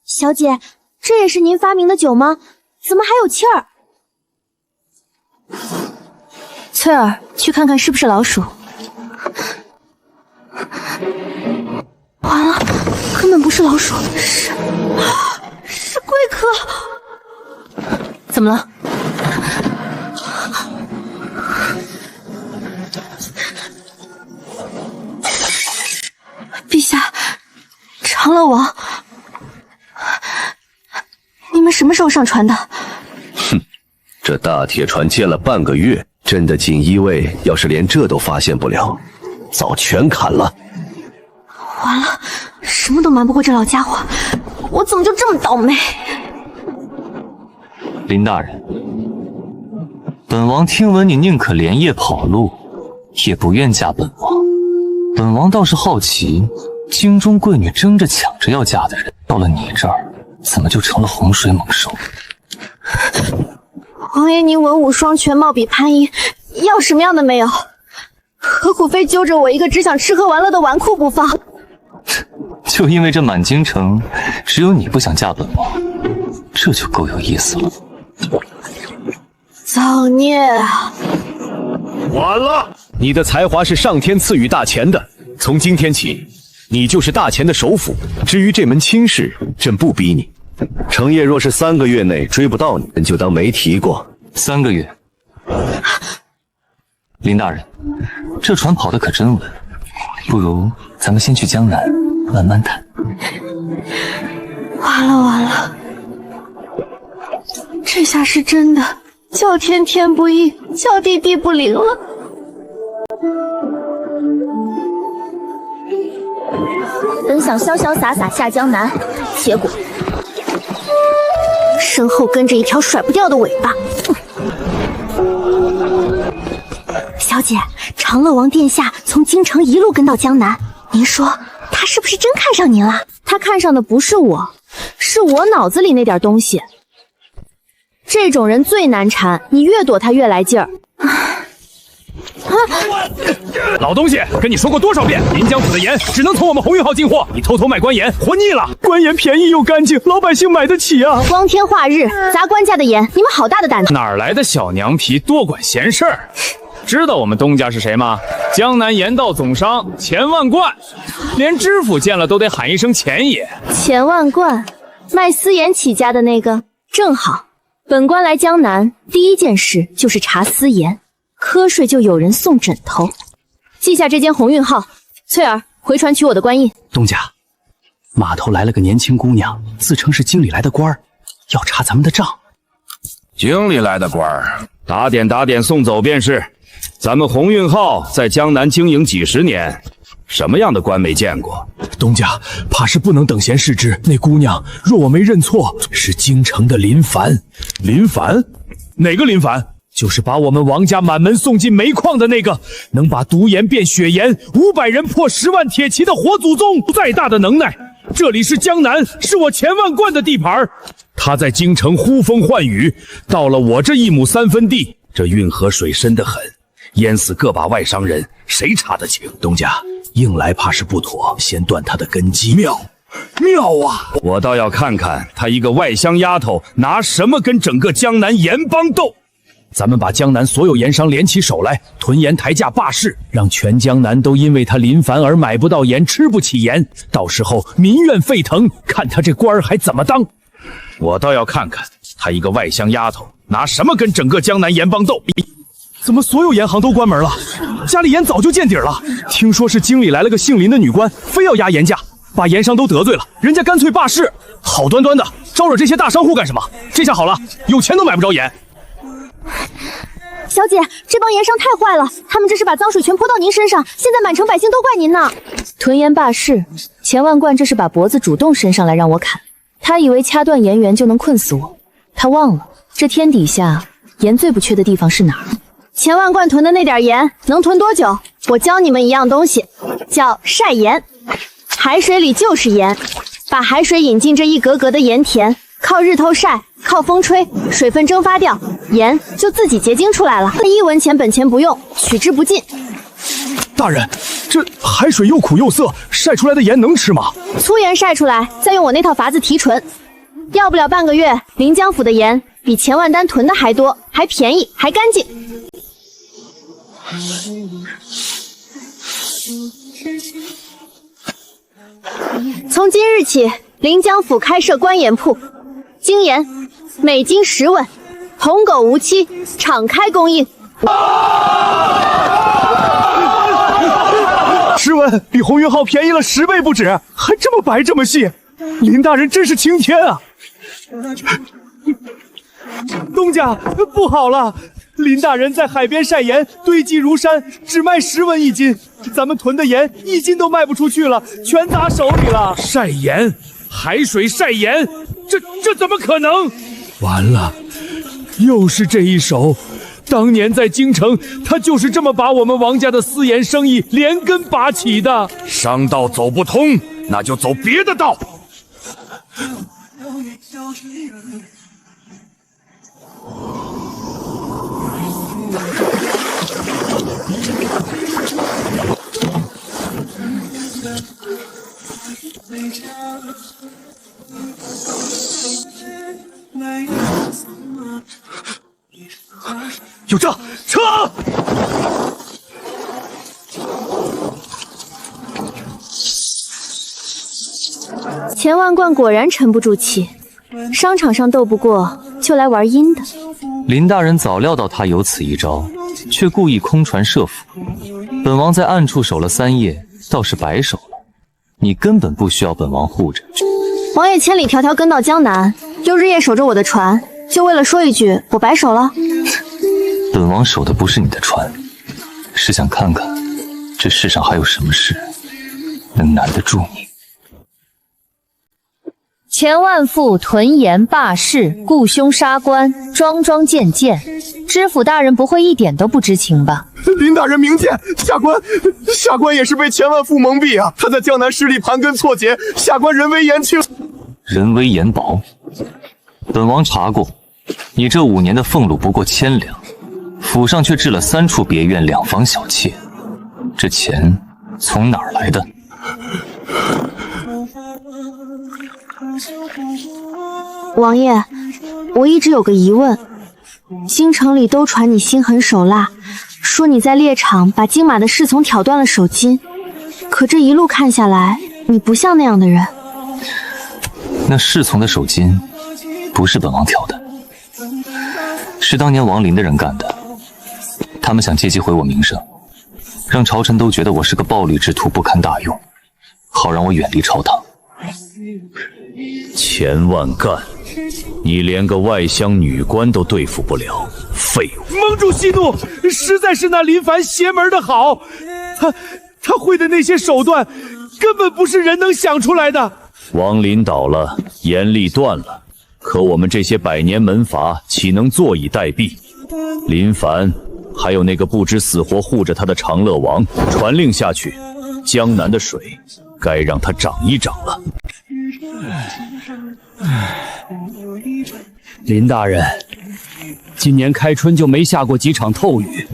小姐，这也是您发明的酒吗？怎么还有气儿？翠儿，去看看是不是老鼠。完了，根本不是老鼠，是贵客。怎么了？陛下，长乐王，你们什么时候上船的？哼，这大铁船建了半个月，朕的锦衣卫要是连这都发现不了，早全砍了。完了，什么都瞒不过这老家伙，我怎么就这么倒霉？林大人，本王听闻你宁可连夜跑路，也不愿嫁本王。本王倒是好奇，京中贵女争着抢着要嫁的人，到了你这儿，怎么就成了洪水猛兽？王爷您文武双全，貌比潘一，要什么样的没有？何苦非揪着我一个只想吃喝玩乐的纨绔不放？就因为这满京城只有你不想嫁本王，这就够有意思了。造孽啊！完了！你的才华是上天赐予大钱的，从今天起，你就是大钱的首辅。至于这门亲事，朕不逼你。程业若是3个月内追不到你，朕就当没提过。3个月？林大人，这船跑得可真稳，不如咱们先去江南慢慢谈。完了完了！这下是真的，叫天天不应，叫地地不灵了。本想潇潇洒洒下江南，结果身后跟着一条甩不掉的尾巴。小姐，长乐王殿下从京城一路跟到江南，您说他是不是真看上您了？他看上的不是我，是我脑子里那点东西。这种人最难缠，你越躲他越来劲儿。老东西，跟你说过多少遍，临江府的盐只能从我们鸿运号进货，你偷偷卖官盐，活腻了。官盐便宜又干净，老百姓买得起啊！光天化日砸官家的盐，你们好大的胆子！哪来的小娘皮，多管闲事儿？知道我们东家是谁吗？江南盐道总商钱万贯，连知府见了都得喊一声钱爷。钱万贯，卖私盐起家的那个，正好。本官来江南，第一件事就是查私盐，瞌睡就有人送枕头。记下这间鸿运号，翠儿回船取我的官印。东家，码头来了个年轻姑娘，自称是京里来的官儿，要查咱们的账。京里来的官儿，打点送走便是。咱们鸿运号在江南经营几十年，什么样的官没见过？东家，怕是不能等闲视之。那姑娘，若我没认错，是京城的林凡。林凡？哪个林凡？就是把我们王家满门送进煤矿的那个，能把毒盐变血盐，500人破10万铁骑的活祖宗。再大的能耐，这里是江南，是我钱万贯的地盘。他在京城呼风唤雨，到了我这1亩3分地，这运河水深得很，淹死个把外商人，谁查得清？东家，硬来怕是不妥，先断他的根基。妙啊！我倒要看看他一个外乡丫头拿什么跟整个江南盐帮斗。咱们把江南所有盐商联起手来，囤盐抬价罢市，让全江南都因为他林凡而买不到盐，吃不起盐。到时候民怨沸腾，看他这官儿还怎么当。我倒要看看他一个外乡丫头拿什么跟整个江南盐帮斗。怎么所有盐行都关门了？家里盐早就见底了。听说是京里来了个姓林的女官，非要压盐价，把盐商都得罪了，人家干脆罢市。好端端的招惹这些大商户干什么？这下好了，有钱都买不着盐。小姐，这帮盐商太坏了，他们这是把脏水全泼到您身上，现在满城百姓都怪您呢。囤盐罢市，钱万贯这是把脖子主动伸上来让我砍。他以为掐断盐源就能困死我，他忘了这天底下盐最不缺的地方是哪儿。钱万贯囤的那点盐能囤多久？我教你们一样东西，叫晒盐。海水里就是盐，把海水引进这一格格的盐田，靠日头晒，靠风吹，水分蒸发掉，盐就自己结晶出来了。1文钱本钱不用，取之不尽。大人，这海水又苦又涩，晒出来的盐能吃吗？粗盐晒出来，再用我那套法子提纯，要不了半个月，临江府的盐比钱万丹囤的还多，还便宜，还干净。从今日起，临江府开设官盐铺，精盐每斤10文，红狗无期，敞开供应。10文比鸿运号便宜了10倍不止，还这么白这么细，林大人真是青天啊！东家，不好了！林大人在海边晒盐，堆积如山，只卖10文1斤，咱们囤的盐1斤都卖不出去了，全砸手里了。晒盐，海水晒盐，这怎么可能？完了，又是这一手。当年在京城，他就是这么把我们王家的私盐生意连根拔起的。商道走不通，那就走别的道。有车，撤！钱万贯果然沉不住气，商场上斗不过，就来玩阴的。林大人早料到他有此一招，却故意空传设伏。本王在暗处守了3夜，倒是白守了。你根本不需要本王护着。王爷千里迢迢跟到江南，又日夜守着我的船，就为了说一句我摆手了？本王守的不是你的船，是想看看这世上还有什么事能难得住你。千万富屯盐霸市，雇凶杀官，桩桩件件，知府大人不会一点都不知情吧？林大人明鉴，下官也是被千万富蒙蔽啊！他在江南势力盘根错节，下官人微言轻。人微言薄，本王查过，你这5年的俸禄不过1000两，府上却置了3处别院2房小妾，这钱从哪儿来的？王爷，我一直有个疑问，京城里都传你心狠手辣，说你在猎场把金马的侍从挑断了手筋，可这一路看下来，你不像那样的人。那侍从的手筋不是本王挑的，是当年王林的人干的。他们想借机毁我名声，让朝臣都觉得我是个暴戾之徒，不堪大用，好让我远离朝堂。千万干，你连个外乡女官都对付不了，废物！盟主息怒，实在是那林凡邪门的好，他会的那些手段，根本不是人能想出来的。王林倒了，严厉断了，可我们这些百年门阀岂能坐以待毙？林凡还有那个不知死活护着他的长乐王，传令下去，江南的水该让他涨一涨了。林大人，今年开春就没下过几场透雨，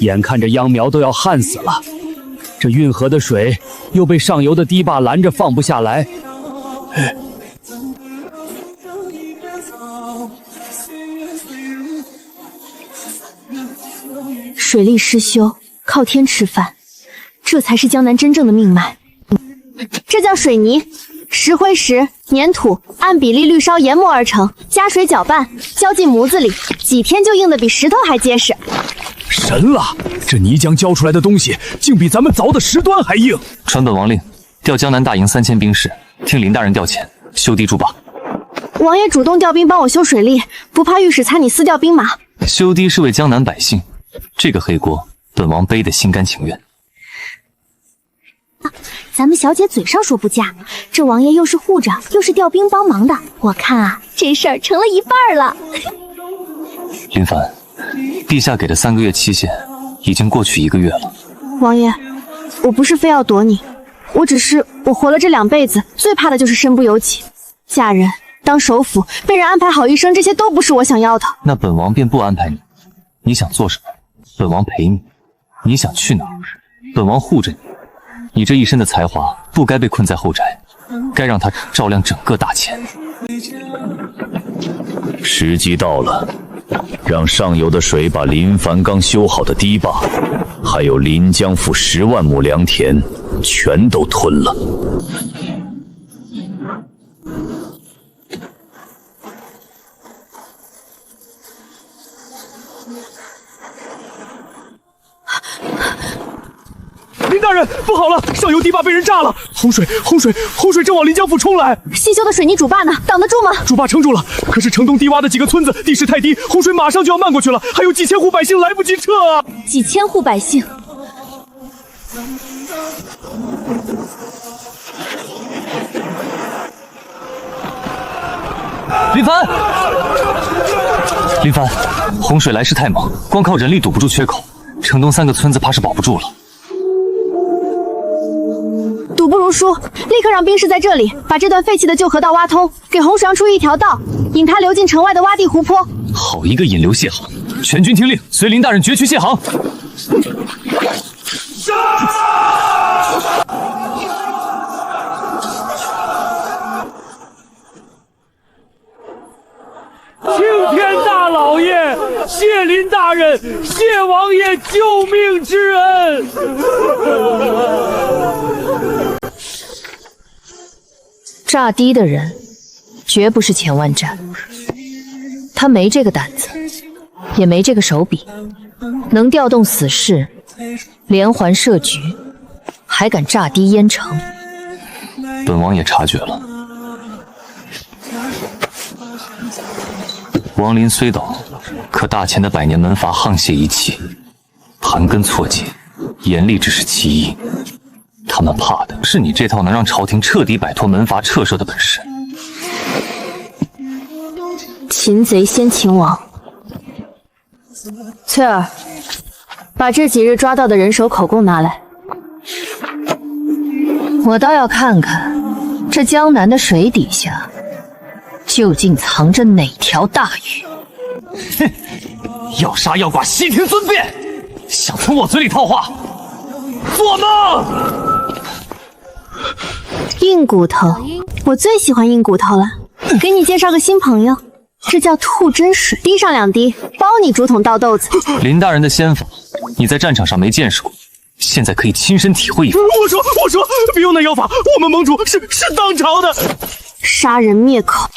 眼看着秧苗都要旱死了，这运河的水又被上游的堤坝拦着放不下来。水利失修，靠天吃饭，这才是江南真正的命脉。这叫水泥，石灰石、粘土按比例滤烧研磨而成，加水搅拌，浇进模子里，几天就硬得比石头还结实。神了！这泥浆浇出来的东西，竟比咱们凿的石墩还硬。传本王令，调江南大营3000兵士，听林大人调遣，修堤筑坝。王爷主动调兵帮我修水利，不怕御史参你私调兵马？修堤是为江南百姓，这个黑锅本王背得心甘情愿。咱们小姐嘴上说不嫁，这王爷又是护着，又是调兵帮忙的，我看啊，这事儿成了一半了。林凡，陛下给的3个月期限已经过去1个月了。王爷，我不是非要躲你，我只是我活了这2辈子，最怕的就是身不由己。嫁人、当首辅、被人安排好一生，这些都不是我想要的。那本王便不安排你，你想做什么，本王陪你；你想去哪儿，本王护着你。你这一身的才华不该被困在后宅，该让它照亮整个大钱。时机到了，让上游的水把林凡刚修好的堤坝，还有临江府10万亩良田，全都吞了。林大人，不好了！上游堤坝被人炸了，洪水正往临江府冲来。新修的水泥主坝呢？挡得住吗？主坝撑住了，可是城东低洼的几个村子地势太低，洪水马上就要漫过去了，还有几千户百姓来不及撤啊！几千户百姓。林凡，林凡，洪水来势太猛，光靠人力堵不住缺口，城东3个村子怕是保不住了。赌不如输，立刻让兵士在这里把这段废弃的旧河道挖通，给洪水出一条道，引它流进城外的洼地湖泊。好一个引流泄洪！全军听令，随林大人决去泄洪。青天大老爷，谢林大人，谢王爷救命之恩。炸堤的人绝不是钱万占，他没这个胆子，也没这个手笔，能调动死士，连环设局，还敢炸堤淹城。本王也察觉了。王林虽倒，可大前的百年门阀沆瀣一气，盘根错节，严厉只是其一。他们怕的是你这套能让朝廷彻底摆脱门阀掣手的本事。擒贼先擒王。翠儿，把这几日抓到的人手口供拿来。我倒要看看，这江南的水底下究竟藏着哪条大鱼。哼，要杀要剐，悉听尊便。想从我嘴里套话，做梦！硬骨头，我最喜欢硬骨头了。给你介绍个新朋友，这叫吐真水，滴上2滴，包你竹筒倒豆子。林大人的仙法，你在战场上没见识过，现在可以亲身体会一番。我说，别用那妖法，我们盟主是当朝的，杀人灭口。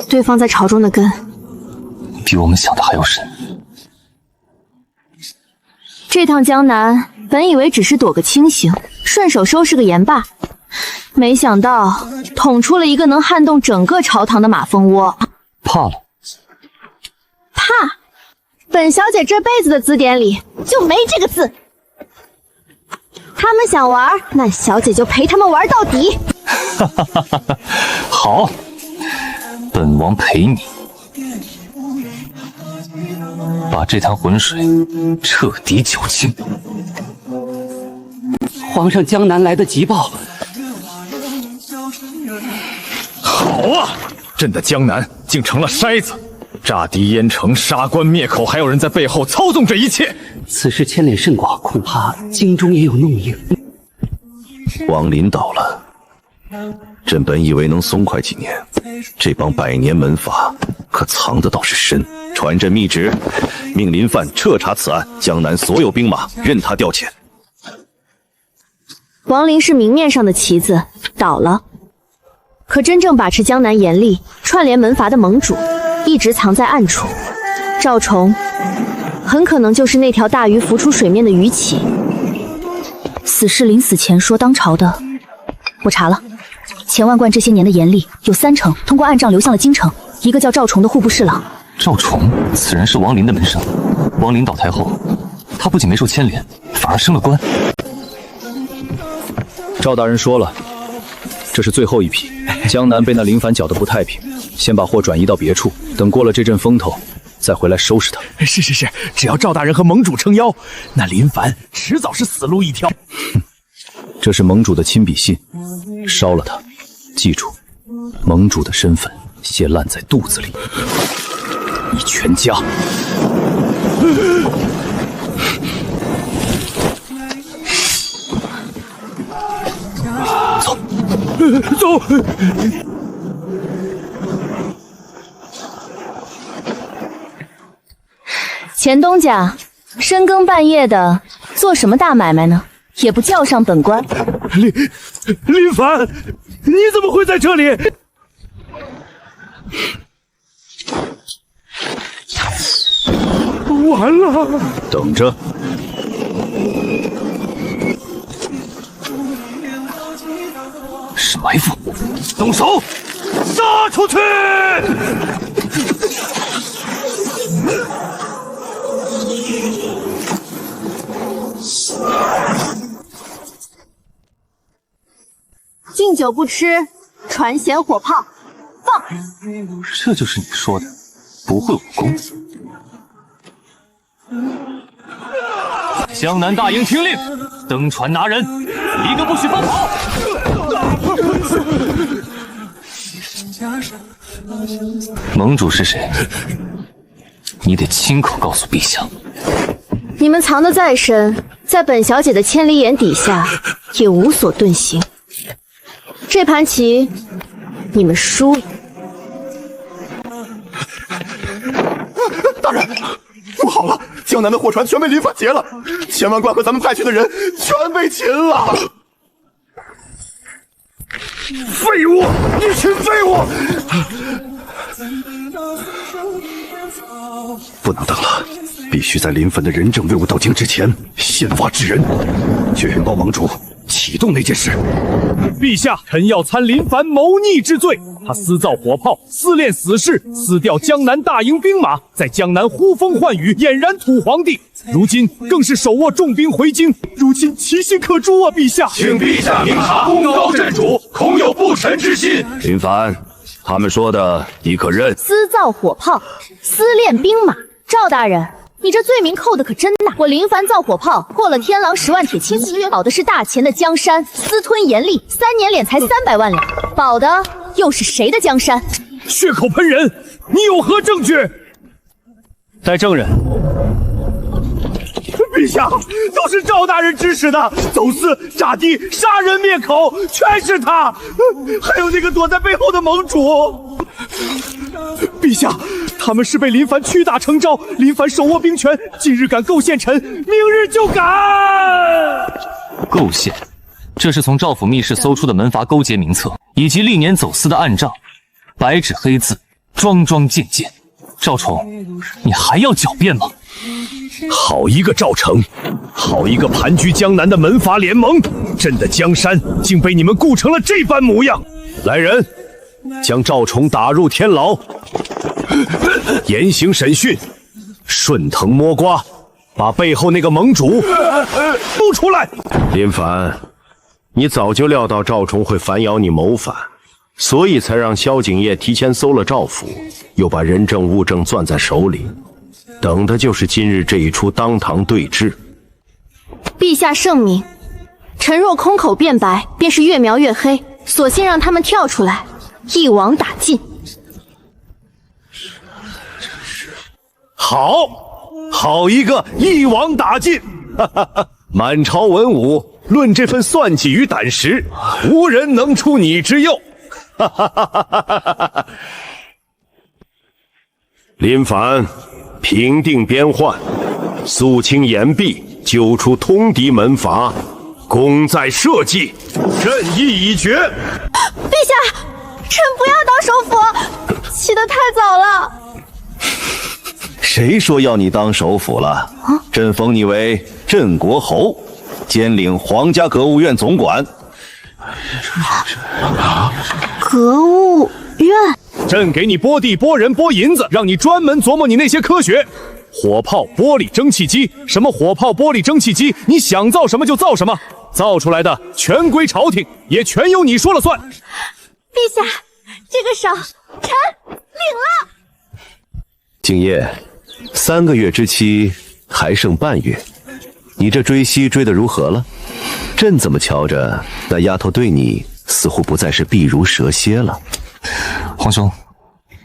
对方在朝中的根，比我们想的还要深。这趟江南，本以为只是躲个清醒，顺手收拾个盐巴，没想到捅出了一个能撼动整个朝堂的马蜂窝。怕了？怕？本小姐这辈子的字典里就没这个字。他们想玩，那小姐就陪他们玩到底。好，本王陪你。把这滩浑水彻底搅清。皇上江南来的急报。好啊，朕的江南竟成了筛子，炸敌淹城，杀官灭口，还有人在背后操纵这一切。此事牵连甚广，恐怕京中也有弄影。王林倒了，朕本以为能松快几年，这帮百年门阀可藏的倒是深。传朕密旨，命林范彻查此案，江南所有兵马任他调遣。王林是明面上的棋子，倒了。可真正把持江南严厉、串联门阀的盟主，一直藏在暗处。赵崇很可能就是那条大鱼浮出水面的鱼鳍。死士临死前说当朝的，我查了，钱万贯这些年的严厉有30%通过暗账流向了京城，一个叫赵崇的户部侍郎。赵崇，此人是王林的门生。王林倒台后，他不仅没受牵连，反而升了官。赵大人说了，这是最后一批。江南被那林凡搅得不太平，先把货转移到别处，等过了这阵风头，再回来收拾他。是，只要赵大人和盟主撑腰，那林凡迟早是死路一条。这是盟主的亲笔信，烧了他。记住，盟主的身份先烂在肚子里。你全家。走。钱东家，深更半夜的做什么大买卖呢？也不叫上本官。林凡，你怎么会在这里？完了！等着。是埋伏！动手！杀出去！敬酒不吃，传衔火炮，放！这就是你说的不会武功。江南大营听令，登船拿人，一个不许放跑。盟主是谁？你得亲口告诉陛下。你们藏得再深，在本小姐的千里眼底下也无所遁形。这盘棋，你们输了。大人，不好了！江南的货船全被林凡劫了，千万贯和咱们派去的人全被擒了。废物！一群废物！不能等了，必须在林凡的人证未悟到京之前，先发制人。去禀报盟主，启动那件事。陛下，臣要参林凡谋逆之罪。他私造火炮，私练死士，私调江南大营兵马，在江南呼风唤雨，俨然土皇帝。如今更是手握重兵回京，如今其心可诛啊！陛下，请陛下明察，功高震主，恐有不臣之心。林凡，他们说的你可认？私造火炮，私练兵马，赵大人。你这罪名扣的可真大！我林凡造火炮，破了天狼10万铁青4月，保的是大钱的江山，私吞严厉，3年敛财300万两，保的又是谁的江山？血口喷人，你有何证据？带证人。陛下，都是赵大人指使的，走私、炸地、杀人灭口，全是他，还有那个躲在背后的盟主。陛下，他们是被林凡屈打成招，林凡手握兵权，今日敢构陷臣，明日就敢。构陷，这是从赵府密室搜出的门阀勾结名册，以及历年走私的暗账，白纸黑字，桩桩件件。赵崇，你还要狡辩吗？好一个赵成，好一个盘踞江南的门阀联盟，朕的江山竟被你们顾成了这般模样！来人，将赵崇打入天牢，严刑审讯，顺藤摸瓜，把背后那个盟主揪出来。林凡，你早就料到赵崇会反咬你谋反，所以才让萧景业提前搜了赵府，又把人证物证攥在手里，等的就是今日这一出当堂对质。陛下圣明，臣若空口辩白，便是越描越黑，索性让他们跳出来，一网打尽。好一个一网打尽！满朝文武论这份算计与胆识，无人能出你之右。林凡，平定边患，肃清严弊，揪出通敌门阀，功在社稷，朕意已决。陛下，臣不要当首辅，起得太早了。谁说要你当首辅了？朕封你为镇国侯，兼领皇家格物院总管。格物院，朕给你拨地拨人拨银子，让你专门琢磨你那些科学。火炮、玻璃、蒸汽机，什么火炮、玻璃、蒸汽机，你想造什么就造什么，造出来的全归朝廷，也全由你说了算。陛下，这个赏臣领了。景业，3个月之期还剩半月，你这追西追得如何了？朕怎么瞧着那丫头对你似乎不再是避如蛇蝎了？皇兄，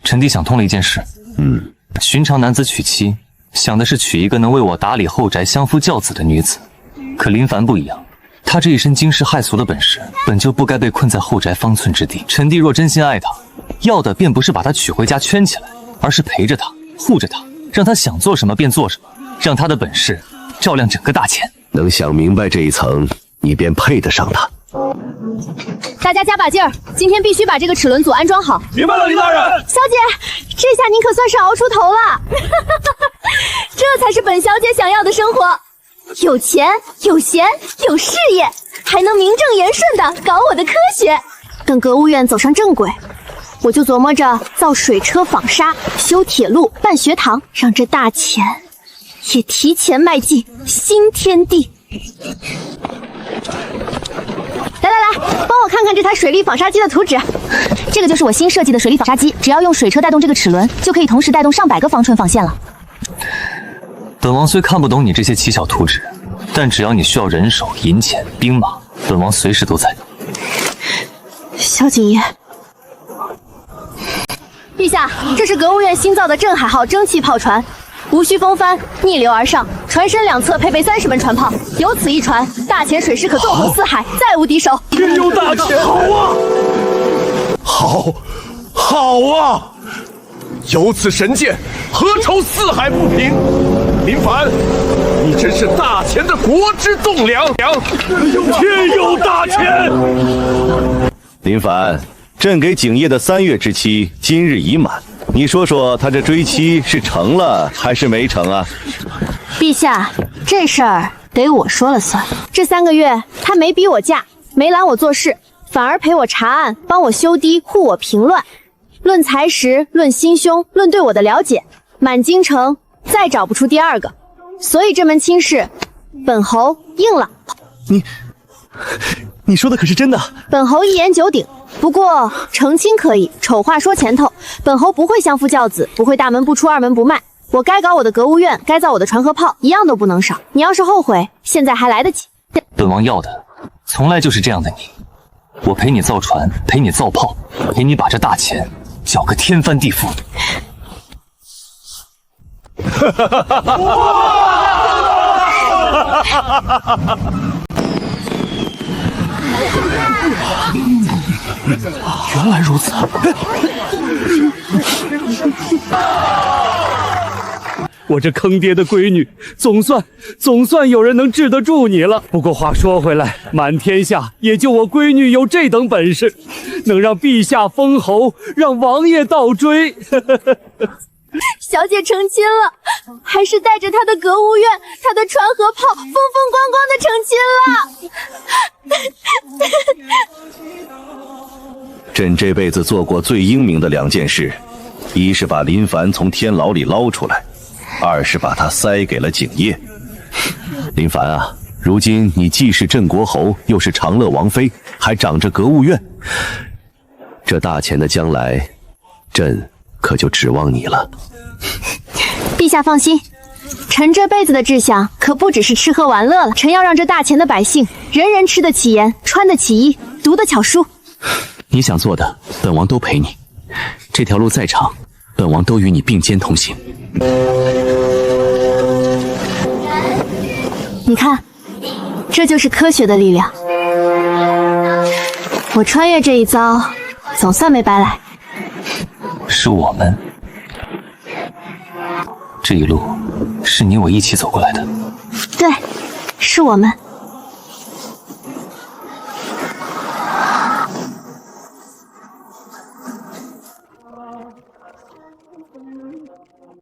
臣弟想通了一件事。寻常男子娶妻，想的是娶一个能为我打理后宅、相夫教子的女子。可林凡不一样，他这一身惊世骇俗的本事，本就不该被困在后宅方寸之地。臣弟若真心爱她，要的便不是把她娶回家圈起来，而是陪着她，护着她，让她想做什么便做什么，让她的本事照亮整个大钱。能想明白这一层，你便配得上她。大家加把劲儿，今天必须把这个齿轮组安装好。明白了，林大人。小姐，这下您可算是熬出头了，这才是本小姐想要的生活，有钱有闲有事业，还能名正言顺的搞我的科学。等格物院走上正轨，我就琢磨着造水车纺纱、修铁路、办学堂，让这大钱也提前迈进新天地。来，帮我看看这台水力纺纱机的图纸。这个就是我新设计的水力纺纱机，只要用水车带动这个齿轮，就可以同时带动上百个方寸纺线了。本王虽看不懂你这些奇巧图纸，但只要你需要人手、银钱、兵马，本王随时都在。萧景业，陛下，这是格物院新造的镇海号蒸汽炮船，无需风帆，逆流而上，船身两侧配备30门船炮，有此一船，大钱水师可纵横四海，再无敌手。天有大钱，好啊！有此神剑，何愁四海不平？林凡，你真是大钱的国之栋梁。天有大钱！林凡，朕给景业的3月之期今日已满，你说说他这追妻是成了还是没成啊？陛下，这事儿得我说了算。这3个月，他没逼我嫁，没拦我做事，反而陪我查案，帮我修堤，护我平乱。论才识，论心胸，论对我的了解，满京城再找不出第2个。所以这门亲事，本侯应了。你说的可是真的？本侯一言九鼎。不过成亲可以，丑话说前头，本侯不会相夫教子，不会大门不出二门不迈。我该搞我的阁务院，该造我的船和炮，一样都不能少。你要是后悔，现在还来得及。本王要的从来就是这样的你，我陪你造船，陪你造炮，陪你把这大钱搅个天翻地覆。原来如此。我这坑爹的闺女，总算有人能治得住你了。不过话说回来，满天下也就我闺女有这等本事，能让陛下封侯，让王爷倒追。小姐成亲了，还是带着她的阁务院、她的船和炮，风风光光的成亲了。朕这辈子做过最英明的2件事，一是把林凡从天牢里捞出来，2是把他塞给了景业。林凡啊，如今你既是镇国侯，又是长乐王妃，还掌着阁务院，这大钱的将来，朕可就指望你了。陛下放心，臣这辈子的志向可不只是吃喝玩乐了，臣要让这大钱的百姓人人吃得起盐，穿得起衣，读得巧书。你想做的，本王都陪你。这条路再长，本王都与你并肩同行。你看，这就是科学的力量。我穿越这一遭，总算没白来。是我们，这一路是你我一起走过来的。对，是我们。